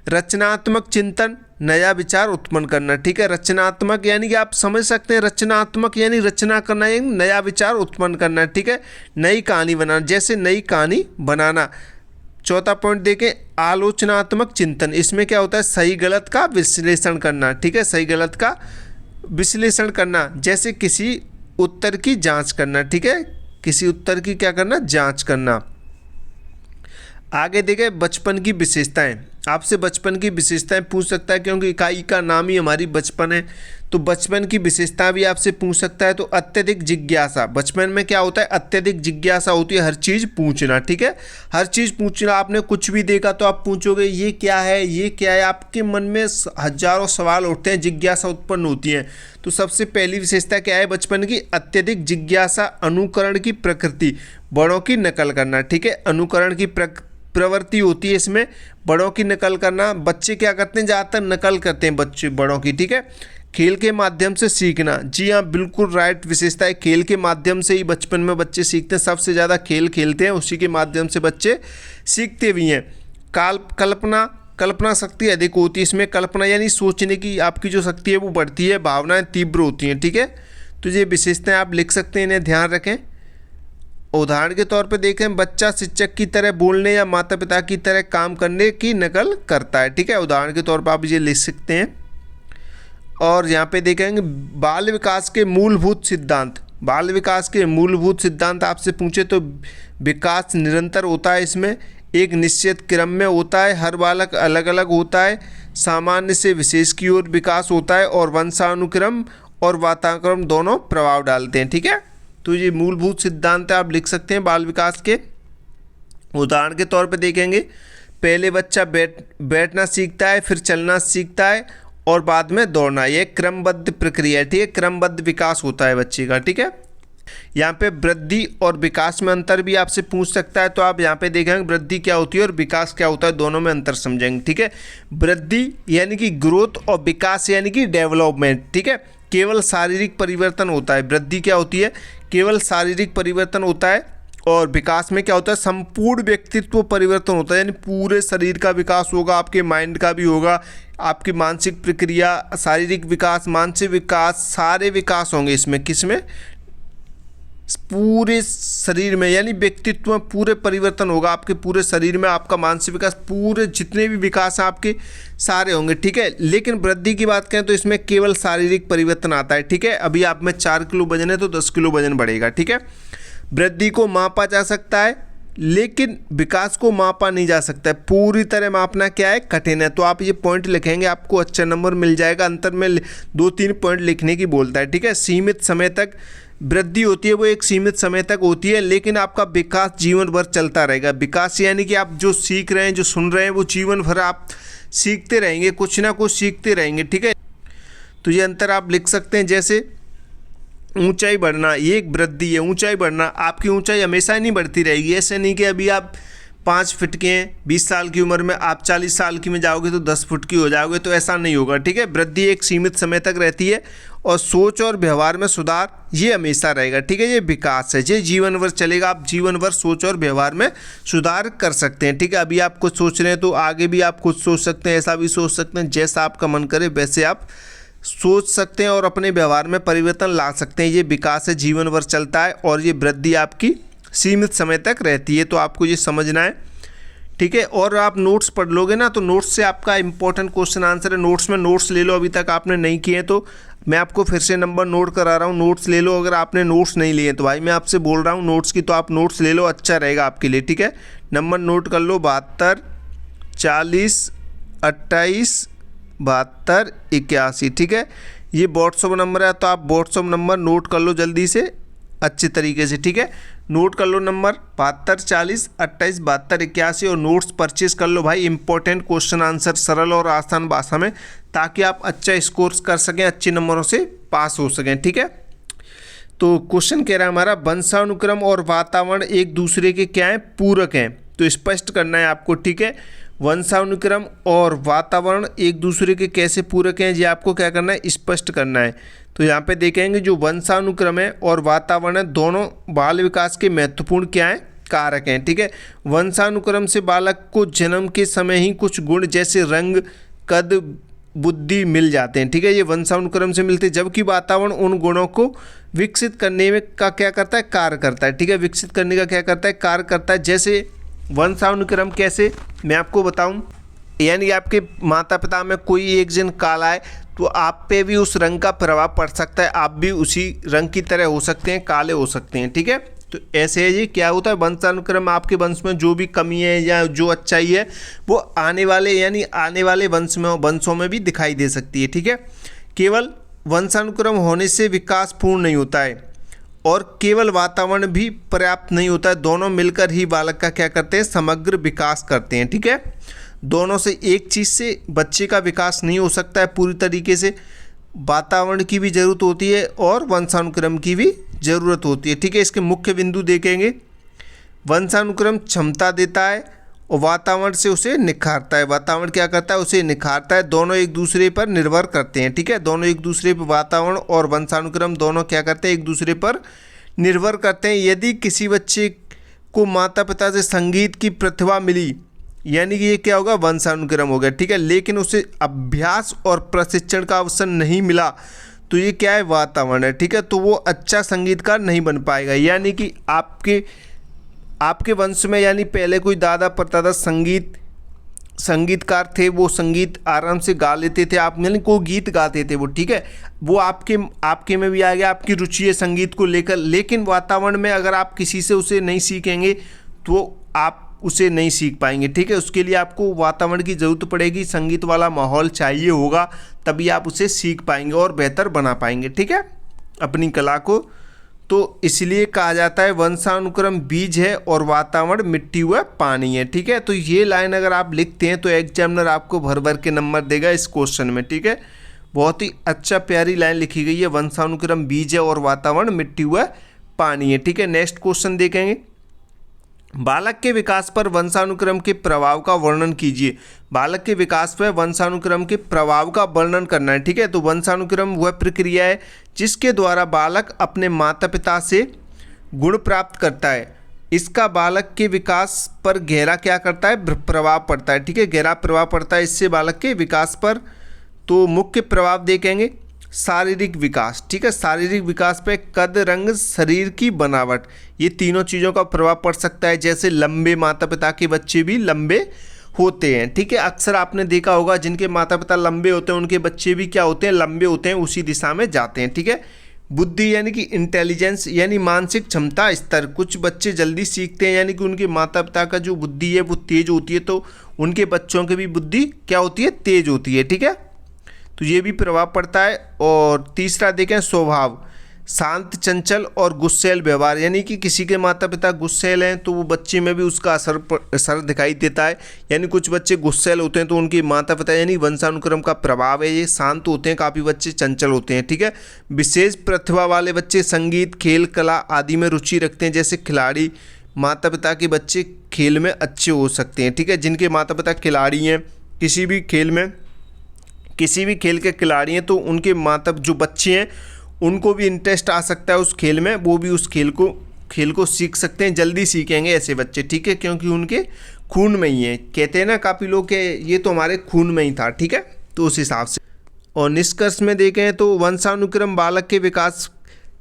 A: रचनात्मक चिंतन, नया विचार उत्पन्न करना। ठीक है, रचनात्मक यानी कि आप समझ सकते हैं, रचनात्मक यानी रचना करना, यानी नया विचार उत्पन्न करना। ठीक है, नई कहानी बनाना, जैसे नई कहानी बनाना। चौथा पॉइंट देखें, आलोचनात्मक चिंतन। इसमें क्या होता है, सही गलत का विश्लेषण करना। ठीक है, सही गलत का विश्लेषण करना, जैसे किसी उत्तर की जांच करना। ठीक है, किसी उत्तर की क्या करना, जांच करना। आगे देखें, बचपन की विशेषताएं। आपसे बचपन की विशेषताएं पूछ सकता है, क्योंकि इकाई का नाम ही हमारी बचपन है, तो बचपन की विशेषता भी आपसे पूछ सकता है। तो अत्यधिक जिज्ञासा, बचपन में क्या होता है, अत्यधिक जिज्ञासा होती है, हर चीज़ पूछना। ठीक है, हर चीज़ पूछना। आपने कुछ भी देखा तो आप पूछोगे ये क्या है, ये क्या है, आपके मन में हजारों सवाल उठते हैं, जिज्ञासा उत्पन्न होती है। तो सबसे पहली विशेषता क्या है बचपन की, अत्यधिक जिज्ञासा। अनुकरण की प्रकृति, बड़ों की नकल करना। ठीक है, अनुकरण की प्रवृत्ति होती है इसमें, बड़ों की नकल करना। बच्चे क्या करते हैं, ज़्यादातर नकल करते हैं बच्चे बड़ों की। ठीक है, खेल के माध्यम से सीखना। जी हाँ, बिल्कुल राइट विशेषता है, खेल के माध्यम से ही बचपन में बच्चे सीखते हैं। सबसे ज़्यादा खेल खेलते हैं, उसी के माध्यम से बच्चे सीखते भी हैं। कल्पना शक्ति अधिक होती है इसमें। कल्पना यानी सोचने की आपकी जो शक्ति है वो बढ़ती है, भावनाएं तीव्र होती हैं। ठीक है, तो ये विशेषताएं आप लिख सकते हैं, इन्हें ध्यान रखें। उदाहरण के तौर पे देखें, बच्चा शिक्षक की तरह बोलने या माता पिता की तरह काम करने की नकल करता है। ठीक है, उदाहरण के तौर पर आप ये लिख सकते हैं। और यहाँ पे देखेंगे, बाल विकास के मूलभूत सिद्धांत। बाल विकास के मूलभूत सिद्धांत आपसे पूछे तो विकास निरंतर होता है, इसमें एक निश्चित क्रम में होता है, हर बालक अलग अलग होता है, सामान्य से विशेष की ओर विकास होता है, और वंशानुक्रम और वातावरण दोनों प्रभाव डालते हैं। ठीक है, तो ये मूलभूत सिद्धांत आप लिख सकते हैं बाल विकास के। उदाहरण के तौर पे देखेंगे, पहले बच्चा बैठना सीखता है, फिर चलना सीखता है, और बाद में दौड़ना। ये क्रमबद्ध प्रक्रिया है। ठीक है, क्रमबद्ध विकास होता है बच्चे का। ठीक है, यहाँ पे वृद्धि और विकास में अंतर भी आपसे पूछ सकता है, तो आप यहाँ पे देखेंगे वृद्धि क्या होती है और विकास क्या होता है, दोनों में अंतर समझेंगे। ठीक है, वृद्धि यानी कि ग्रोथ, और विकास यानी कि डेवलपमेंट। ठीक है, केवल शारीरिक परिवर्तन होता है। वृद्धि क्या होती है, केवल शारीरिक परिवर्तन होता है, और विकास में क्या होता है, संपूर्ण व्यक्तित्व परिवर्तन होता है, यानी पूरे शरीर का विकास होगा, आपके माइंड का भी होगा, आपकी मानसिक प्रक्रिया, शारीरिक विकास, मानसिक विकास, सारे विकास होंगे इसमें। किसमें, पूरे शरीर में, यानी व्यक्तित्व में पूरे परिवर्तन होगा आपके पूरे शरीर में, आपका मानसिक विकास, पूरे जितने भी विकास हैं आपके सारे होंगे। ठीक है, लेकिन वृद्धि की बात करें तो इसमें केवल शारीरिक परिवर्तन आता है। ठीक है, अभी आप में 4 किलो वजन है तो 10 किलो वजन बढ़ेगा। ठीक है, वृद्धि को मापा जा सकता है, लेकिन विकास को मापा नहीं जा सकता है। पूरी तरह मापना क्या है, कठिन है। तो आप ये पॉइंट लिखेंगे, आपको अच्छा नंबर मिल जाएगा। अंतर में 2-3 पॉइंट लिखने की बोलता है। ठीक है, सीमित समय तक वृद्धि होती है, वो एक सीमित समय तक होती है, लेकिन आपका विकास जीवन भर चलता रहेगा। विकास यानी कि आप जो सीख रहे हैं, जो सुन रहे हैं, वो जीवन भर आप सीखते रहेंगे, कुछ ना कुछ सीखते रहेंगे। ठीक है, तो ये अंतर आप लिख सकते हैं। जैसे ऊंचाई बढ़ना, ये एक वृद्धि है। ऊंचाई बढ़ना, आपकी ऊंचाई हमेशा नहीं बढ़ती रहेगी। ऐसे नहीं कि अभी आप 5 फीट के हैं, 20 साल की उम्र में आप 40 साल की में जाओगे तो 10 फुट की हो जाओगे, तो ऐसा नहीं होगा। ठीक है, वृद्धि एक सीमित समय तक रहती है, और सोच और व्यवहार में सुधार ये हमेशा रहेगा। ठीक है, ये विकास है, ये जीवन भर चलेगा। आप जीवन भर सोच और व्यवहार में सुधार कर सकते हैं। ठीक है, अभी आप कुछ सोच रहे हैं तो आगे भी आप कुछ सोच सकते हैं, ऐसा भी सोच सकते हैं, जैसा आपका मन करे वैसे आप सोच सकते हैं और अपने व्यवहार में परिवर्तन ला सकते हैं। ये विकास है, जीवन भर चलता है, और ये वृद्धि आपकी सीमित समय तक रहती है। तो आपको ये समझना है। ठीक है, और आप नोट्स पढ़ लोगे ना तो नोट्स से आपका इंपॉर्टेंट क्वेश्चन आंसर है। नोट्स में नोट्स ले लो, अभी तक आपने नहीं किए तो मैं आपको फिर से नंबर नोट करा रहा हूँ, नोट्स ले लो। अगर आपने नोट्स नहीं लिए तो भाई मैं आपसे बोल रहा हूँ नोट्स की, तो आप नोट्स ले लो, अच्छा रहेगा आपके लिए। ठीक है, नंबर नोट कर लो, 72 40 28 72 81। ठीक है, ये व्हाट्सअप नंबर है, तो आप व्हाट्सअप नंबर नोट कर लो जल्दी से, अच्छे तरीके से। ठीक है, नोट कर लो नंबर 72 40 28 72 81, और नोट्स परचेज कर लो भाई। इंपॉर्टेंट क्वेश्चन आंसर सरल और आसान भाषा में, ताकि आप अच्छा स्कोर कर सकें, अच्छे नंबरों से पास हो सकें। ठीक है, तो क्वेश्चन कह रहा है हमारा वंशानुक्रम और वातावरण एक दूसरे के क्या हैं, पूरक हैं। तो स्पष्ट करना है आपको, ठीक है। वंशानुक्रम और वातावरण एक दूसरे के कैसे पूरक हैं, ये आपको क्या करना है, स्पष्ट करना है। तो यहाँ पे देखेंगे जो वंशानुक्रम है और वातावरण है, दोनों बाल विकास के महत्वपूर्ण क्या हैं, कारक हैं, ठीक है। वंशानुक्रम से बालक को जन्म के समय ही कुछ गुण जैसे रंग, कद, बुद्धि मिल जाते हैं, ठीक है। ये वंशानुक्रम से मिलते हैं, जबकि वातावरण उन गुणों को विकसित करने में का क्या करता है, कार्य करता है, ठीक है। विकसित करने का क्या करता है, कार्य करता है। जैसे वंशानुक्रम कैसे, मैं आपको बताऊं, यानी आपके माता पिता में कोई एक जन काला है तो आप पे भी उस रंग का प्रभाव पड़ सकता है, आप भी उसी रंग की तरह हो सकते हैं, काले हो सकते हैं, ठीक है। तो ऐसे है, ये क्या होता है, वंशानुक्रम आपके वंश में जो भी कमी है या जो अच्छाई है वो आने वाले वंशों में भी दिखाई दे सकती है, ठीक है। केवल वंशानुक्रम होने से विकास पूर्ण नहीं होता है और केवल वातावरण भी पर्याप्त नहीं होता है, दोनों मिलकर ही बालक का क्या करते हैं, समग्र विकास करते हैं, ठीक है। दोनों से एक चीज़ से बच्चे का विकास नहीं हो सकता है पूरी तरीके से, वातावरण की भी ज़रूरत होती है और वंशानुक्रम की भी ज़रूरत होती है, ठीक है। इसके मुख्य बिंदु देखेंगे, वंशानुक्रम क्षमता देता है और वातावरण से उसे निखारता है। वातावरण क्या करता है, उसे निखारता है। दोनों एक दूसरे पर निर्भर करते हैं, ठीक है। दोनों एक दूसरे पर, वातावरण और वंशानुक्रम दोनों क्या करते हैं, एक दूसरे पर निर्भर करते हैं। यदि किसी बच्चे को माता पिता से संगीत की प्रतिभा मिली, यानी कि ये क्या होगा, वंशानुक्रम हो गया, ठीक है, लेकिन उसे अभ्यास और प्रशिक्षण का अवसर नहीं मिला तो ये क्या है, वातावरण है, ठीक है। तो वो अच्छा संगीतकार नहीं बन पाएगा। यानी कि आपके वंश में, यानी पहले कोई दादा परदादा संगीतकार थे, वो संगीत आराम से गा लेते थे, आप यानी को गीत गाते थे वो, ठीक है, वो आपके में भी आ गया, आपकी रुचि है संगीत को लेकर। लेकिन वातावरण में अगर आप किसी से उसे नहीं सीखेंगे तो आप उसे नहीं सीख पाएंगे, ठीक है। उसके लिए आपको वातावरण की ज़रूरत पड़ेगी, संगीत वाला माहौल चाहिए होगा, तभी आप उसे सीख पाएंगे और बेहतर बना पाएंगे, ठीक है, अपनी कला को। तो इसलिए कहा जाता है वंशानुक्रम बीज है और वातावरण मिट्टी व पानी है, ठीक है। तो ये लाइन अगर आप लिखते हैं तो एग्जामिनर आपको भर भर के नंबर देगा इस क्वेश्चन में, ठीक है। बहुत ही अच्छा प्यारी लाइन लिखी गई है, वंशानुक्रम बीज है और वातावरण मिट्टी व पानी है, ठीक है। नेक्स्ट क्वेश्चन देखेंगे, बालक के विकास पर वंशानुक्रम के प्रभाव का वर्णन कीजिए। बालक के विकास पर वंशानुक्रम के प्रभाव का वर्णन करना है, ठीक है। तो वंशानुक्रम वह प्रक्रिया है जिसके द्वारा बालक अपने माता पिता से गुण प्राप्त करता है। इसका बालक के विकास पर गहरा क्या करता है, प्रभाव पड़ता है, ठीक है, गहरा प्रभाव पड़ता है इससे बालक के विकास पर। तो मुख्य प्रभाव देखेंगे, शारीरिक विकास, ठीक है, शारीरिक विकास पे कद, रंग, शरीर की बनावट, ये तीनों चीज़ों का प्रभाव पड़ सकता है। जैसे लंबे माता पिता के बच्चे भी लंबे होते हैं, ठीक है, अक्सर आपने देखा होगा जिनके माता पिता लंबे होते हैं उनके बच्चे भी क्या होते हैं, लंबे होते हैं, उसी दिशा में जाते हैं, ठीक है। बुद्धि यानी कि इंटेलिजेंस यानी मानसिक क्षमता स्तर, कुछ बच्चे जल्दी सीखते हैं, यानी कि उनके माता पिता का जो बुद्धि है वो तेज होती है, तो उनके बच्चों की भी बुद्धि क्या होती है, तेज होती है, ठीक है। तो ये भी प्रभाव पड़ता है। और तीसरा देखें, स्वभाव, शांत, चंचल और गुस्सैल व्यवहार, यानी कि किसी के माता पिता गुस्सैल हैं तो वो बच्चे में भी उसका असर दिखाई देता है। यानी कुछ बच्चे गुस्सैल होते हैं तो उनके माता पिता, यानी वंशानुक्रम का प्रभाव है, ये शांत होते हैं, काफ़ी बच्चे चंचल होते हैं, ठीक है। विशेष प्रतिभा वाले बच्चे संगीत, खेल, कला आदि में रुचि रखते हैं, जैसे खिलाड़ी माता पिता के बच्चे खेल में अच्छे हो सकते हैं, ठीक है। जिनके माता पिता खिलाड़ी हैं, किसी भी खेल के खिलाड़ी हैं, तो उनके माता जो बच्चे हैं उनको भी इंटरेस्ट आ सकता है उस खेल में, वो भी उस खेल को सीख सकते हैं, जल्दी सीखेंगे ऐसे बच्चे, ठीक है, क्योंकि उनके खून में ही है। कहते हैं ना काफ़ी लोग के ये तो हमारे खून में ही था, ठीक है, तो उस हिसाब से। और निष्कर्ष में देखें तो वंशानुक्रम बालक के विकास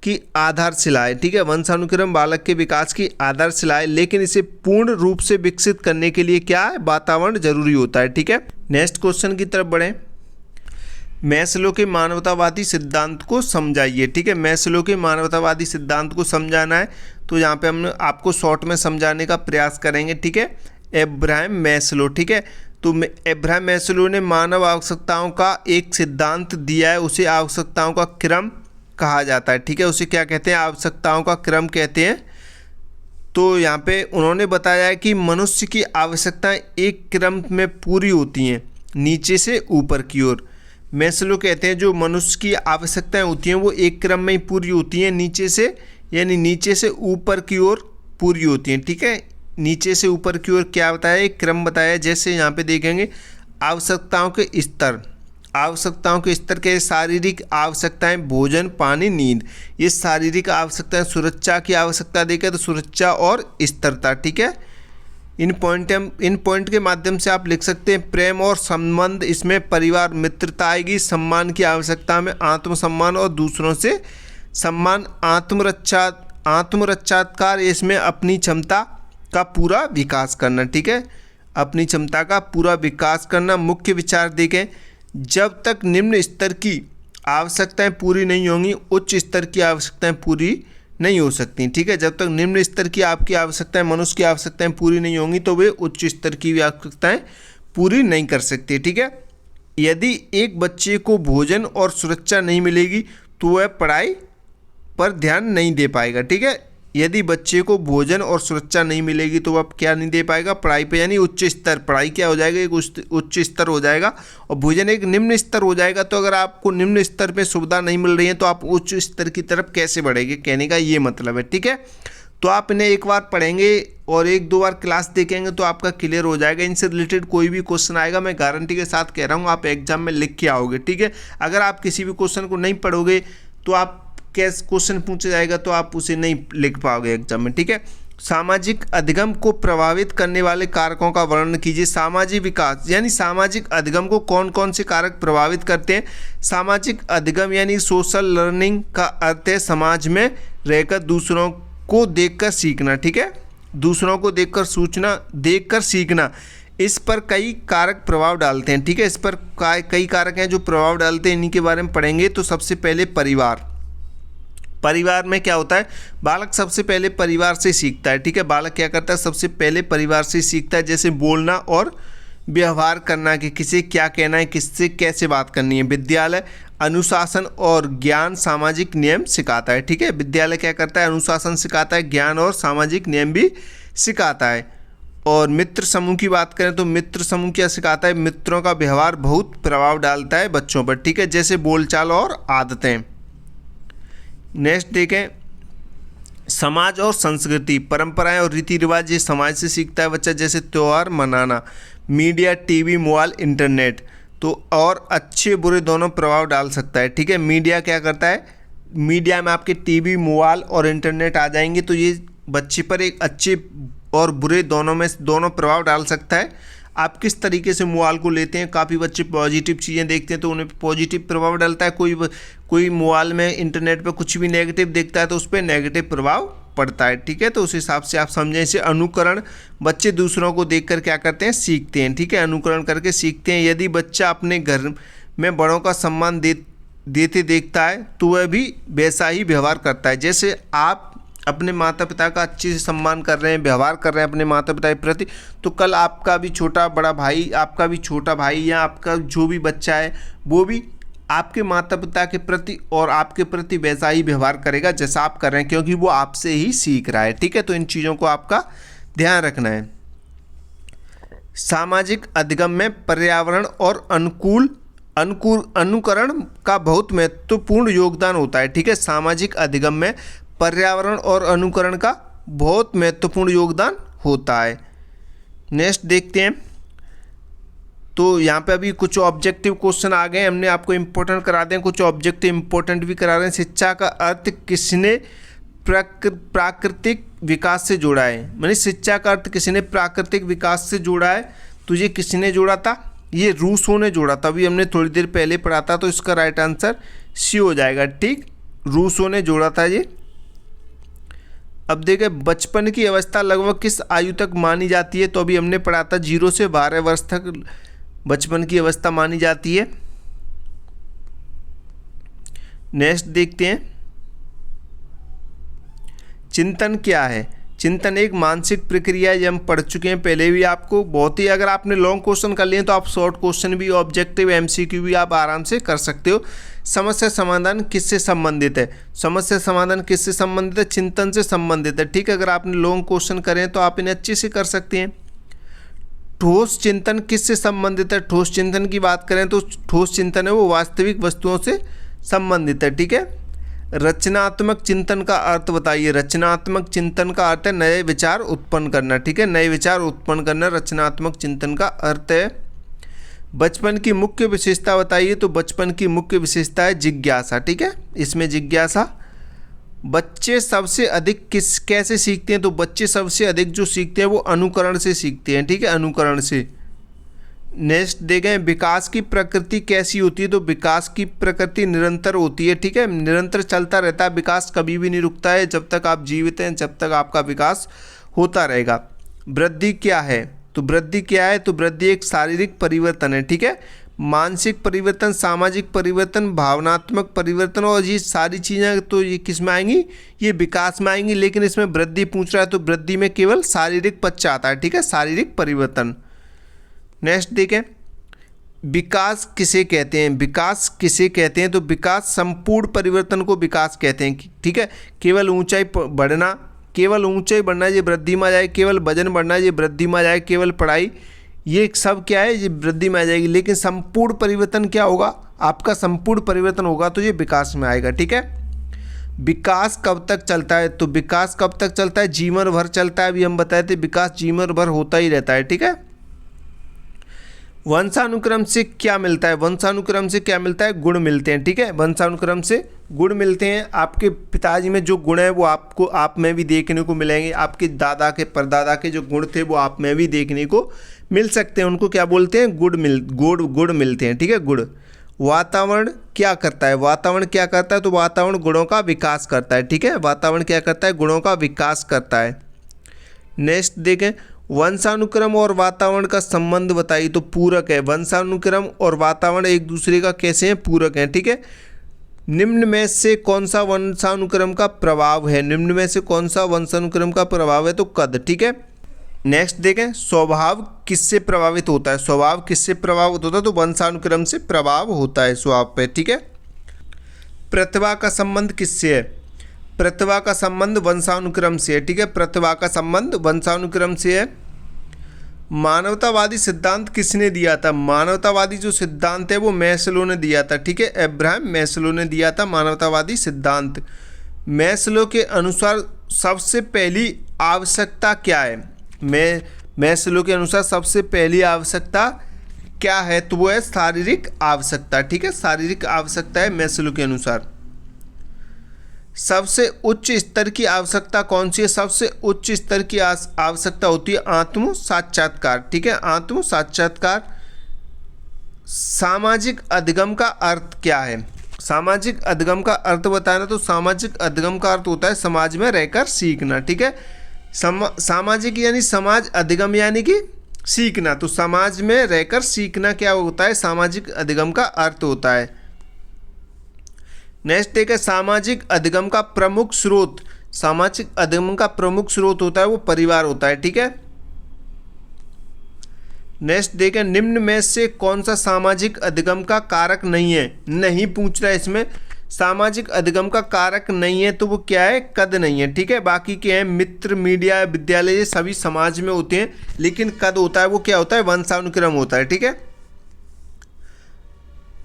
A: की आधारशिला है, ठीक है, वंशानुक्रम बालक के विकास की आधारशिला है, लेकिन इसे पूर्ण रूप से विकसित करने के लिए क्या है, वातावरण जरूरी होता है, ठीक है। नेक्स्ट क्वेश्चन की तरफ बढ़ें, मैस्लो के मानवतावादी सिद्धांत को समझाइए, ठीक है। मैस्लो के मानवतावादी सिद्धांत को समझाना है तो यहाँ पे हम आपको शॉर्ट में समझाने का प्रयास करेंगे, ठीक है। अब्राहम मैस्लो, ठीक है, तो अब्राहम मैस्लो ने मानव आवश्यकताओं का एक सिद्धांत दिया है, उसे आवश्यकताओं का क्रम कहा जाता है, ठीक है, उसे क्या कहते हैं, आवश्यकताओं का क्रम कहते हैं। तो यहाँ पे उन्होंने बताया है कि मनुष्य की आवश्यकताएं एक क्रम में पूरी होती हैं नीचे से ऊपर की ओर। मैस्लो कहते हैं जो मनुष्य की आवश्यकताएं होती हैं वो एक क्रम में ही पूरी होती हैं, नीचे से यानी नीचे से ऊपर की ओर पूरी होती हैं। ठीक है, नीचे से ऊपर की ओर क्या बताया, एक क्रम बताया। जैसे यहाँ पे देखेंगे आवश्यकताओं के स्तर, आवश्यकताओं के स्तर के शारीरिक आवश्यकताएं, भोजन, पानी, नींद, ये शारीरिक आवश्यकताएं। सुरक्षा की आवश्यकता देखें तो सुरक्षा और स्थिरता। ठीक है, इन पॉइंट के माध्यम से आप लिख सकते हैं प्रेम और संबंध, इसमें परिवार मित्रता आएगी। सम्मान की आवश्यकता में आत्मसम्मान और दूसरों से सम्मान। आत्मरक्षात्कार, इसमें अपनी क्षमता का पूरा विकास करना। ठीक है, अपनी क्षमता का पूरा विकास करना। मुख्य विचार देखें, जब तक निम्न स्तर की आवश्यकताएं पूरी नहीं होंगी उच्च स्तर की आवश्यकताएं पूरी नहीं हो सकती। ठीक है, जब तक निम्न स्तर की आपकी आवश्यकताएं, मनुष्य की आवश्यकताएं पूरी नहीं होंगी तो वे उच्च स्तर की भी आवश्यकताएं पूरी नहीं कर सकते। ठीक है, यदि एक बच्चे को भोजन और सुरक्षा नहीं मिलेगी तो वह पढ़ाई पर ध्यान नहीं दे पाएगा। ठीक है, यदि बच्चे को भोजन और सुरक्षा नहीं मिलेगी तो वह क्या नहीं दे पाएगा, पढ़ाई पे, यानी उच्च स्तर। पढ़ाई क्या हो जाएगा, एक उच्च स्तर हो जाएगा और भोजन एक निम्न स्तर हो जाएगा। तो अगर आपको निम्न स्तर पे सुविधा नहीं मिल रही है तो आप उच्च स्तर की तरफ कैसे बढ़ेंगे, कहने का ये मतलब है। ठीक है, तो आप इन्हें एक बार पढ़ेंगे और एक दो बार क्लास देखेंगे तो आपका क्लियर हो जाएगा। इनसे रिलेटेड कोई भी क्वेश्चन आएगा, मैं गारंटी के साथ कह रहा हूँ आप एग्जाम में लिख के आओगे। ठीक है, अगर आप किसी भी क्वेश्चन को नहीं पढ़ोगे तो आप कैसे क्वेश्चन पूछा जाएगा तो आप उसे नहीं लिख पाओगे एग्जाम में। ठीक है, सामाजिक अधिगम को प्रभावित करने वाले कारकों का वर्णन कीजिए। सामाजिक विकास यानी सामाजिक अधिगम को कौन कौन से कारक प्रभावित करते हैं। सामाजिक अधिगम यानी सोशल लर्निंग का अर्थ है समाज में रहकर दूसरों को देखकर सीखना। ठीक है, दूसरों को देखकर सीखना। इस पर कई कारक प्रभाव डालते हैं। ठीक है, इस पर कई कारक हैं जो प्रभाव डालते हैं, इन्हीं के बारे में पढ़ेंगे। तो सबसे पहले परिवार में क्या होता है, बालक सबसे पहले परिवार से सीखता है। ठीक है, बालक क्या करता है, सबसे पहले परिवार से सीखता है, जैसे बोलना और व्यवहार करना, कि किसे क्या कहना है, किससे कैसे बात करनी है। विद्यालय अनुशासन और ज्ञान, सामाजिक नियम सिखाता है। ठीक है, विद्यालय क्या करता है, अनुशासन सिखाता है, ज्ञान और सामाजिक नियम भी सिखाता है। और मित्र समूह की बात करें तो मित्र समूह क्या सिखाता है, मित्रों का व्यवहार बहुत प्रभाव डालता है बच्चों पर। ठीक है, जैसे बोलचाल और आदतें। नेक्स्ट देखें, समाज और संस्कृति, परंपराएं और रीति रिवाज, ये समाज से सीखता है बच्चा, जैसे त्यौहार मनाना। मीडिया, टीवी, मोबाइल, इंटरनेट, तो और अच्छे बुरे दोनों प्रभाव डाल सकता है। ठीक है, मीडिया क्या करता है, मीडिया में आपके टीवी, मोबाइल और इंटरनेट आ जाएंगे तो ये बच्चे पर एक अच्छे और बुरे दोनों प्रभाव डाल सकता है। आप किस तरीके से मोबाइल को लेते हैं, काफ़ी बच्चे पॉजिटिव चीज़ें देखते हैं तो उन्हें पॉजिटिव प्रभाव डालता है। कोई मोबाइल में, इंटरनेट पर कुछ भी नेगेटिव देखता है तो उस पर नेगेटिव प्रभाव पड़ता है। ठीक है, तो उस हिसाब से आप समझें। इसे अनुकरण, बच्चे दूसरों को देखकर क्या करते हैं, सीखते हैं। ठीक है, अनुकरण करके सीखते हैं। यदि बच्चा अपने घर में बड़ों का सम्मान देते देखता है तो वह भी वैसा ही व्यवहार करता है। जैसे आप अपने माता पिता का अच्छे से सम्मान कर रहे हैं, व्यवहार कर रहे हैं अपने माता पिता के प्रति, तो कल आपका भी छोटा भाई या आपका जो भी बच्चा है वो भी आपके माता पिता के प्रति और आपके प्रति वैसा ही व्यवहार करेगा जैसा आप कर रहे हैं, क्योंकि वो आपसे ही सीख रहा है। ठीक है, तो इन चीज़ों को आपका ध्यान रखना है। सामाजिक अधिगम में पर्यावरण और अनुकरण का बहुत महत्वपूर्ण योगदान होता है। ठीक है, सामाजिक अधिगम में पर्यावरण और अनुकरण का बहुत महत्वपूर्ण योगदान होता है। नेक्स्ट देखते हैं, तो यहाँ पे अभी कुछ ऑब्जेक्टिव क्वेश्चन आ गए, हमने आपको इम्पोर्टेंट करा दें, कुछ ऑब्जेक्टिव इम्पोर्टेंट भी करा रहे हैं। शिक्षा का अर्थ किसने प्राकृतिक विकास से जोड़ा है, मानी शिक्षा का अर्थ किसने प्राकृतिक विकास से जोड़ा है, तो ये किसने जोड़ा था, ये रूसो ने जोड़ा था। अभी हमने थोड़ी देर पहले पढ़ा था, तो इसका राइट आंसर सी हो जाएगा। ठीक, रूसो ने जोड़ा था ये। अब देखें, बचपन की अवस्था लगभग किस आयु तक मानी जाती है, तो अभी हमने पढ़ा था 0 से 12 वर्ष तक बचपन की अवस्था मानी जाती है। नेक्स्ट देखते हैं, चिंतन क्या है। चिंतन एक मानसिक प्रक्रिया है, ये हम पढ़ चुके हैं पहले भी आपको बहुत ही। अगर आपने लॉन्ग क्वेश्चन कर लिए तो आप शॉर्ट क्वेश्चन भी, ऑब्जेक्टिव एमसीक्यू भी आप आराम से कर सकते हो। समस्या समाधान किससे संबंधित है, समस्या समाधान किससे संबंधित है, चिंतन से संबंधित है। ठीक है, अगर आपने लॉन्ग क्वेश्चन करें तो आप इन्हें अच्छे से कर सकते हैं। ठोस चिंतन किससे संबंधित है? ठोस चिंतन की बात करें तो ठोस चिंतन है वो वास्तविक वस्तुओं से संबंधित है, ठीक है। रचनात्मक चिंतन का अर्थ बताइए। रचनात्मक चिंतन का अर्थ है नए विचार उत्पन्न करना, ठीक है, नए विचार उत्पन्न करना रचनात्मक चिंतन का अर्थ है। बचपन की मुख्य विशेषता बताइए। तो बचपन की मुख्य विशेषता है जिज्ञासा, ठीक है, इसमें जिज्ञासा। बच्चे सबसे अधिक कैसे सीखते हैं? तो बच्चे सबसे अधिक जो सीखते हैं वो अनुकरण से सीखते हैं, ठीक है, अनुकरण से। नेक्स्ट देखें, विकास की प्रकृति कैसी होती है? तो विकास की प्रकृति निरंतर होती है, ठीक है, निरंतर चलता रहता है, विकास कभी भी नहीं रुकता है। जब तक आप जीवित हैं जब तक आपका विकास होता रहेगा। वृद्धि क्या है? तो वृद्धि क्या है? तो वृद्धि एक शारीरिक परिवर्तन है, ठीक है, मानसिक परिवर्तन, सामाजिक परिवर्तन, भावनात्मक परिवर्तन, और ये सारी चीज़ें तो ये किस में आएंगी? ये विकास में आएंगी। लेकिन इसमें वृद्धि पूछ रहा है तो वृद्धि में केवल शारीरिक पक्ष आता है, ठीक है, शारीरिक परिवर्तन। नेक्स्ट देखें, विकास किसे कहते हैं? विकास किसे कहते हैं? तो विकास संपूर्ण परिवर्तन को विकास कहते हैं, ठीक है। केवल ऊंचाई बढ़ना, केवल ऊंचाई बढ़ना ये वृद्धि में आ जाए, केवल वजन बढ़ना ये वृद्धि में आ जाए, केवल पढ़ाई, ये सब क्या है? ये वृद्धि में आ जाएगी। लेकिन संपूर्ण परिवर्तन क्या होगा? आपका संपूर्ण परिवर्तन होगा तो ये विकास में आएगा, ठीक है। विकास कब तक चलता है? तो विकास कब तक चलता है? जीवन भर चलता है। अभी हम बताए थे विकास जीवन भर होता ही रहता है, ठीक है। वंशानुक्रम से क्या मिलता है? वंशानुक्रम से क्या मिलता है? गुण मिलते हैं, ठीक है, वंशानुक्रम से गुण मिलते हैं। आपके पिताजी में जो गुण है वो आपको आप में भी देखने को मिलेंगे। आपके दादा के परदादा के जो गुण थे वो आप में भी देखने को मिल सकते हैं। उनको क्या बोलते हैं? गुण मिलते हैं, ठीक है, गुण। वातावरण क्या करता है? वातावरण क्या करता है? तो वातावरण गुणों का विकास करता है, ठीक है, वातावरण क्या करता है? गुणों का विकास करता है। नेक्स्ट देखें, वंशानुक्रम और वातावरण का संबंध बताइए। तो पूरक है। वंशानुक्रम और वातावरण एक दूसरे का कैसे हैं? पूरक हैं, ठीक है। निम्न में से कौन सा वंशानुक्रम का प्रभाव है? निम्न में से कौन सा वंशानुक्रम का प्रभाव है? तो कद, ठीक है। नेक्स्ट देखें, स्वभाव किससे प्रभावित होता है? स्वभाव किससे प्रभावित होता है? तो वंशानुक्रम से प्रभाव होता है स्वभाव पे, ठीक है। प्रतिभा का संबंध किससे है? प्रतिभा का संबंध वंशानुक्रम से है, ठीक है, प्रतिभा का संबंध वंशानुक्रम से है। मानवतावादी सिद्धांत किसने दिया था? मानवतावादी जो सिद्धांत है वो मैस्लो ने दिया था, ठीक है, अब्राहम मैस्लो ने दिया था मानवतावादी सिद्धांत। मैस्लो के अनुसार सबसे पहली आवश्यकता क्या है? मैस्लो के अनुसार सबसे पहली आवश्यकता क्या है? तो वो है शारीरिक आवश्यकता, ठीक है, शारीरिक आवश्यकता है मैस्लो के अनुसार। सबसे उच्च स्तर की आवश्यकता कौन सी है? सबसे उच्च स्तर की आवश्यकता होती है आत्म साक्षात्कार, ठीक है, आत्म साक्षात्कार। सामाजिक अधिगम का अर्थ क्या है? सामाजिक अधिगम का अर्थ बताना। तो सामाजिक अधिगम का अर्थ होता है समाज में रहकर सीखना, ठीक है। सामाजिक यानी समाज, अधिगम यानी कि सीखना। तो समाज में रहकर सीखना क्या होता है? सामाजिक अधिगम का अर्थ होता है। नेक्स्ट एक है सामाजिक अधिगम का प्रमुख स्रोत। सामाजिक अधिगम का प्रमुख स्रोत होता है वो परिवार होता है, ठीक है। नेक्स्ट देखें, निम्न में से कौन सा सामाजिक अधिगम का कारक नहीं है? नहीं पूछ रहा है इसमें। सामाजिक अधिगम का कारक नहीं है तो वो क्या है? कद नहीं है, ठीक है। बाकी के हैं मित्र, मीडिया, विद्यालय, ये सभी समाज में होते हैं, लेकिन कद होता है वो क्या होता है? वंशानुक्रम होता है, ठीक है।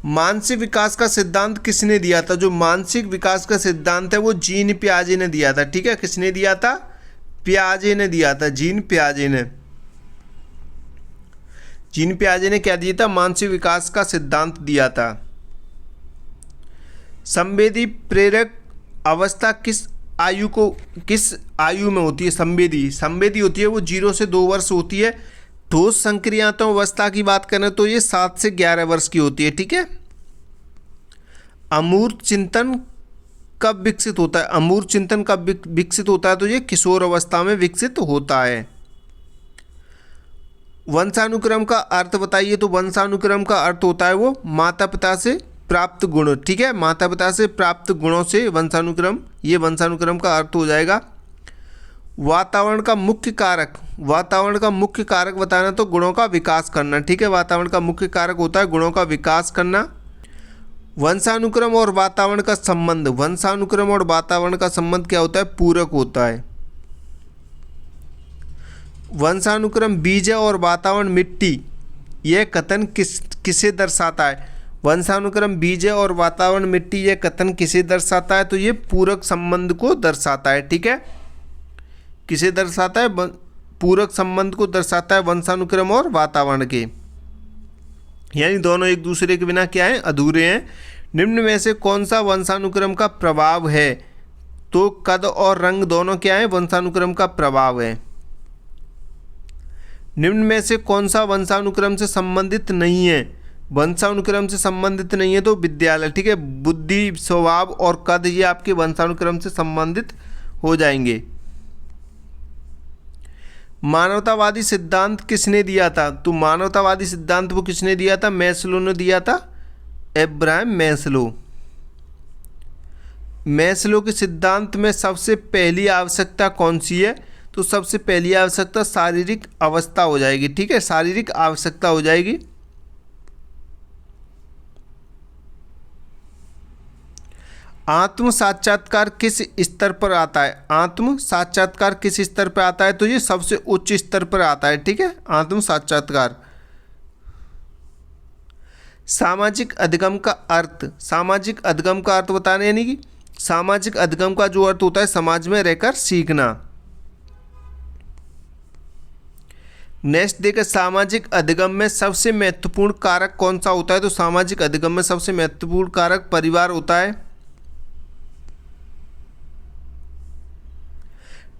A: मानसिक विकास का सिद्धांत किसने दिया था? जो मानसिक विकास का सिद्धांत है वो जीन पियाजे ने दिया था, ठीक है। किसने दिया था? पियाजे ने दिया था, जीन पियाजे ने। जीन पियाजे ने क्या दिया था? मानसिक विकास का सिद्धांत दिया था। संवेदी प्रेरक अवस्था किस आयु में होती है? संवेदी होती है वो 0 से 2 वर्ष होती है। ठोस संक्रियात्मक अवस्था की बात करें तो ये 7 से 11 वर्ष की होती है, ठीक है। अमूर्त चिंतन कब विकसित होता है? अमूर्त चिंतन कब विकसित होता है? तो ये किशोर अवस्था में विकसित होता है। वंशानुक्रम का अर्थ बताइए। तो वंशानुक्रम का अर्थ होता है वो माता पिता से प्राप्त गुण, ठीक है, माता पिता से प्राप्त गुणों से वंशानुक्रम, ये वंशानुक्रम का अर्थ हो जाएगा। वातावरण का मुख्य कारक, वातावरण का मुख्य कारक बताना तो गुणों का विकास करना, ठीक है। वातावरण का मुख्य कारक होता है गुणों का विकास करना। वंशानुक्रम और वातावरण का संबंध, वंशानुक्रम और वातावरण का संबंध क्या होता है? पूरक होता है। वंशानुक्रम बीज और वातावरण मिट्टी, यह कथन किसे दर्शाता है? वंशानुक्रम बीज और वातावरण मिट्टी, यह कथन किसे दर्शाता है? तो ये पूरक संबंध को दर्शाता है। ठीक है, किसे दर्शाता है? पूरक संबंध को दर्शाता है वंशानुक्रम और वातावरण के, यानी दोनों एक दूसरे के बिना क्या है? अधूरे हैं। निम्न में से कौन सा वंशानुक्रम का प्रभाव है? तो कद और रंग दोनों क्या है? वंशानुक्रम का प्रभाव है। निम्न में से कौन सा वंशानुक्रम से संबंधित नहीं है? वंशानुक्रम से संबंधित नहीं है तो विद्यालय। ठीक है, बुद्धि, स्वभाव और कद ये आपके वंशानुक्रम से संबंधित हो जाएंगे। मानवतावादी सिद्धांत किसने दिया था? तो मानवतावादी सिद्धांत वो किसने दिया था? मैस्लो ने दिया था, अब्राहम मैस्लो। मैस्लो के सिद्धांत में सबसे पहली आवश्यकता कौन सी है? तो सबसे पहली आवश्यकता शारीरिक अवस्था हो जाएगी। ठीक है, शारीरिक आवश्यकता हो जाएगी। आत्म साक्षात्कार किस स्तर पर आता है? आत्म साक्षात्कार किस स्तर पर आता है? तो ये सबसे उच्च स्तर पर आता है। ठीक है, आत्म साक्षात्कार। सामाजिक अधिगम का अर्थ, सामाजिक अधिगम का अर्थ बताने, यानी कि सामाजिक अधिगम का जो अर्थ होता है समाज में रहकर सीखना। नेक्स्ट देखिए, सामाजिक अधिगम में सबसे महत्वपूर्ण कारक कौन सा होता है? तो सामाजिक अधिगम में सबसे महत्वपूर्ण कारक परिवार होता है।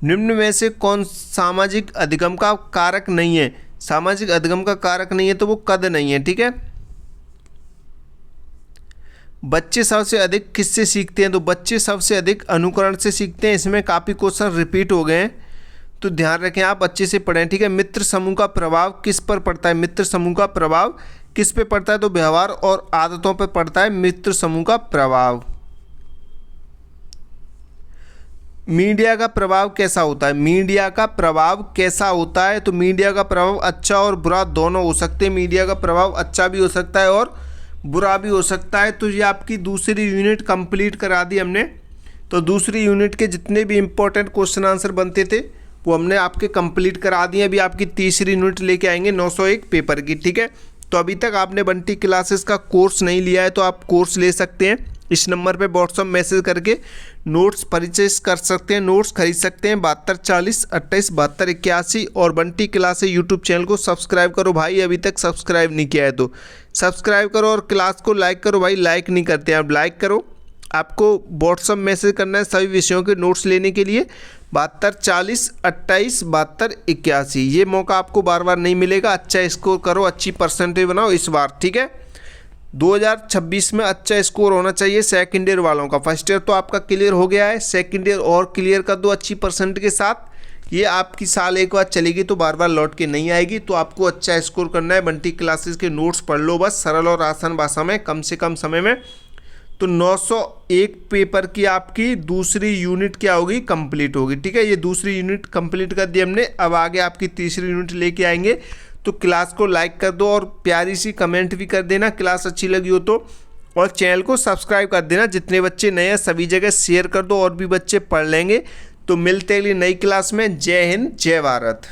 A: निम्न में से कौन सामाजिक अधिगम का कारक नहीं है? सामाजिक अधिगम का कारक नहीं है तो वो कद नहीं है। ठीक है, बच्चे सबसे अधिक किससे सीखते हैं? तो बच्चे सबसे अधिक अनुकरण से सीखते हैं। इसमें काफ़ी क्वेश्चन रिपीट हो गए हैं तो ध्यान रखें, आप अच्छे से पढ़ें। ठीक है, मित्र समूह का प्रभाव किस पर पड़ता है? मित्र समूह का प्रभाव किस पे पड़ता है? तो व्यवहार और आदतों पर पड़ता है मित्र समूह का प्रभाव। मीडिया का प्रभाव कैसा होता है? मीडिया का प्रभाव कैसा होता है? तो मीडिया का प्रभाव अच्छा और बुरा दोनों हो सकते हैं। मीडिया का प्रभाव अच्छा भी हो सकता है और बुरा भी हो सकता है। तो ये आपकी दूसरी यूनिट कंप्लीट करा दी हमने। तो दूसरी यूनिट के जितने भी इंपॉर्टेंट क्वेश्चन आंसर बनते थे वो हमने आपके कंप्लीट करा दिए। अभी आपकी तीसरी यूनिट लेके आएंगे 901 पेपर की। ठीक है, तो अभी तक आपने बंटी क्लासेस का कोर्स नहीं लिया है तो आप कोर्स ले सकते हैं। इस नंबर पे व्हाट्सअप मैसेज करके नोट्स परचेस कर सकते हैं, नोट्स खरीद सकते हैं। 72 40 28 72 81। और बंटी क्लासेस यूट्यूब चैनल को सब्सक्राइब करो भाई, अभी तक सब्सक्राइब नहीं किया है तो सब्सक्राइब करो। और क्लास को लाइक करो भाई, लाइक नहीं करते हैं आप, लाइक करो। आपको व्हाट्सअप मैसेज करना है सभी विषयों के नोट्स लेने के लिए। 72 40 28 72 81। ये मौका आपको बार बार नहीं मिलेगा। अच्छा स्कोर करो, अच्छी परसेंटेज बनाओ इस बार। ठीक है, 2026 में अच्छा स्कोर होना चाहिए सेकंड ईयर वालों का। फर्स्ट ईयर तो आपका क्लियर हो गया है, सेकंड ईयर और क्लियर कर दो अच्छी परसेंट के साथ। ये आपकी साल एक बार चलेगी तो बार बार लौट के नहीं आएगी। तो आपको अच्छा स्कोर करना है। बंटी क्लासेस के नोट्स पढ़ लो बस, सरल और आसान भाषा में, कम से कम समय में। तो 901 पेपर की आपकी दूसरी यूनिट क्या होगी? कंप्लीट होगी। ठीक है, ये दूसरी यूनिट कंप्लीट कर दी हमने। अब आगे आपकी तीसरी यूनिट लेके आएंगे। तो क्लास को लाइक कर दो और प्यारी सी कमेंट भी कर देना क्लास अच्छी लगी हो तो, और चैनल को सब्सक्राइब कर देना। जितने बच्चे नए हैं सभी जगह शेयर कर दो और भी बच्चे पढ़ लेंगे। तो मिलते हैं नई क्लास में। जय हिंद, जय भारत।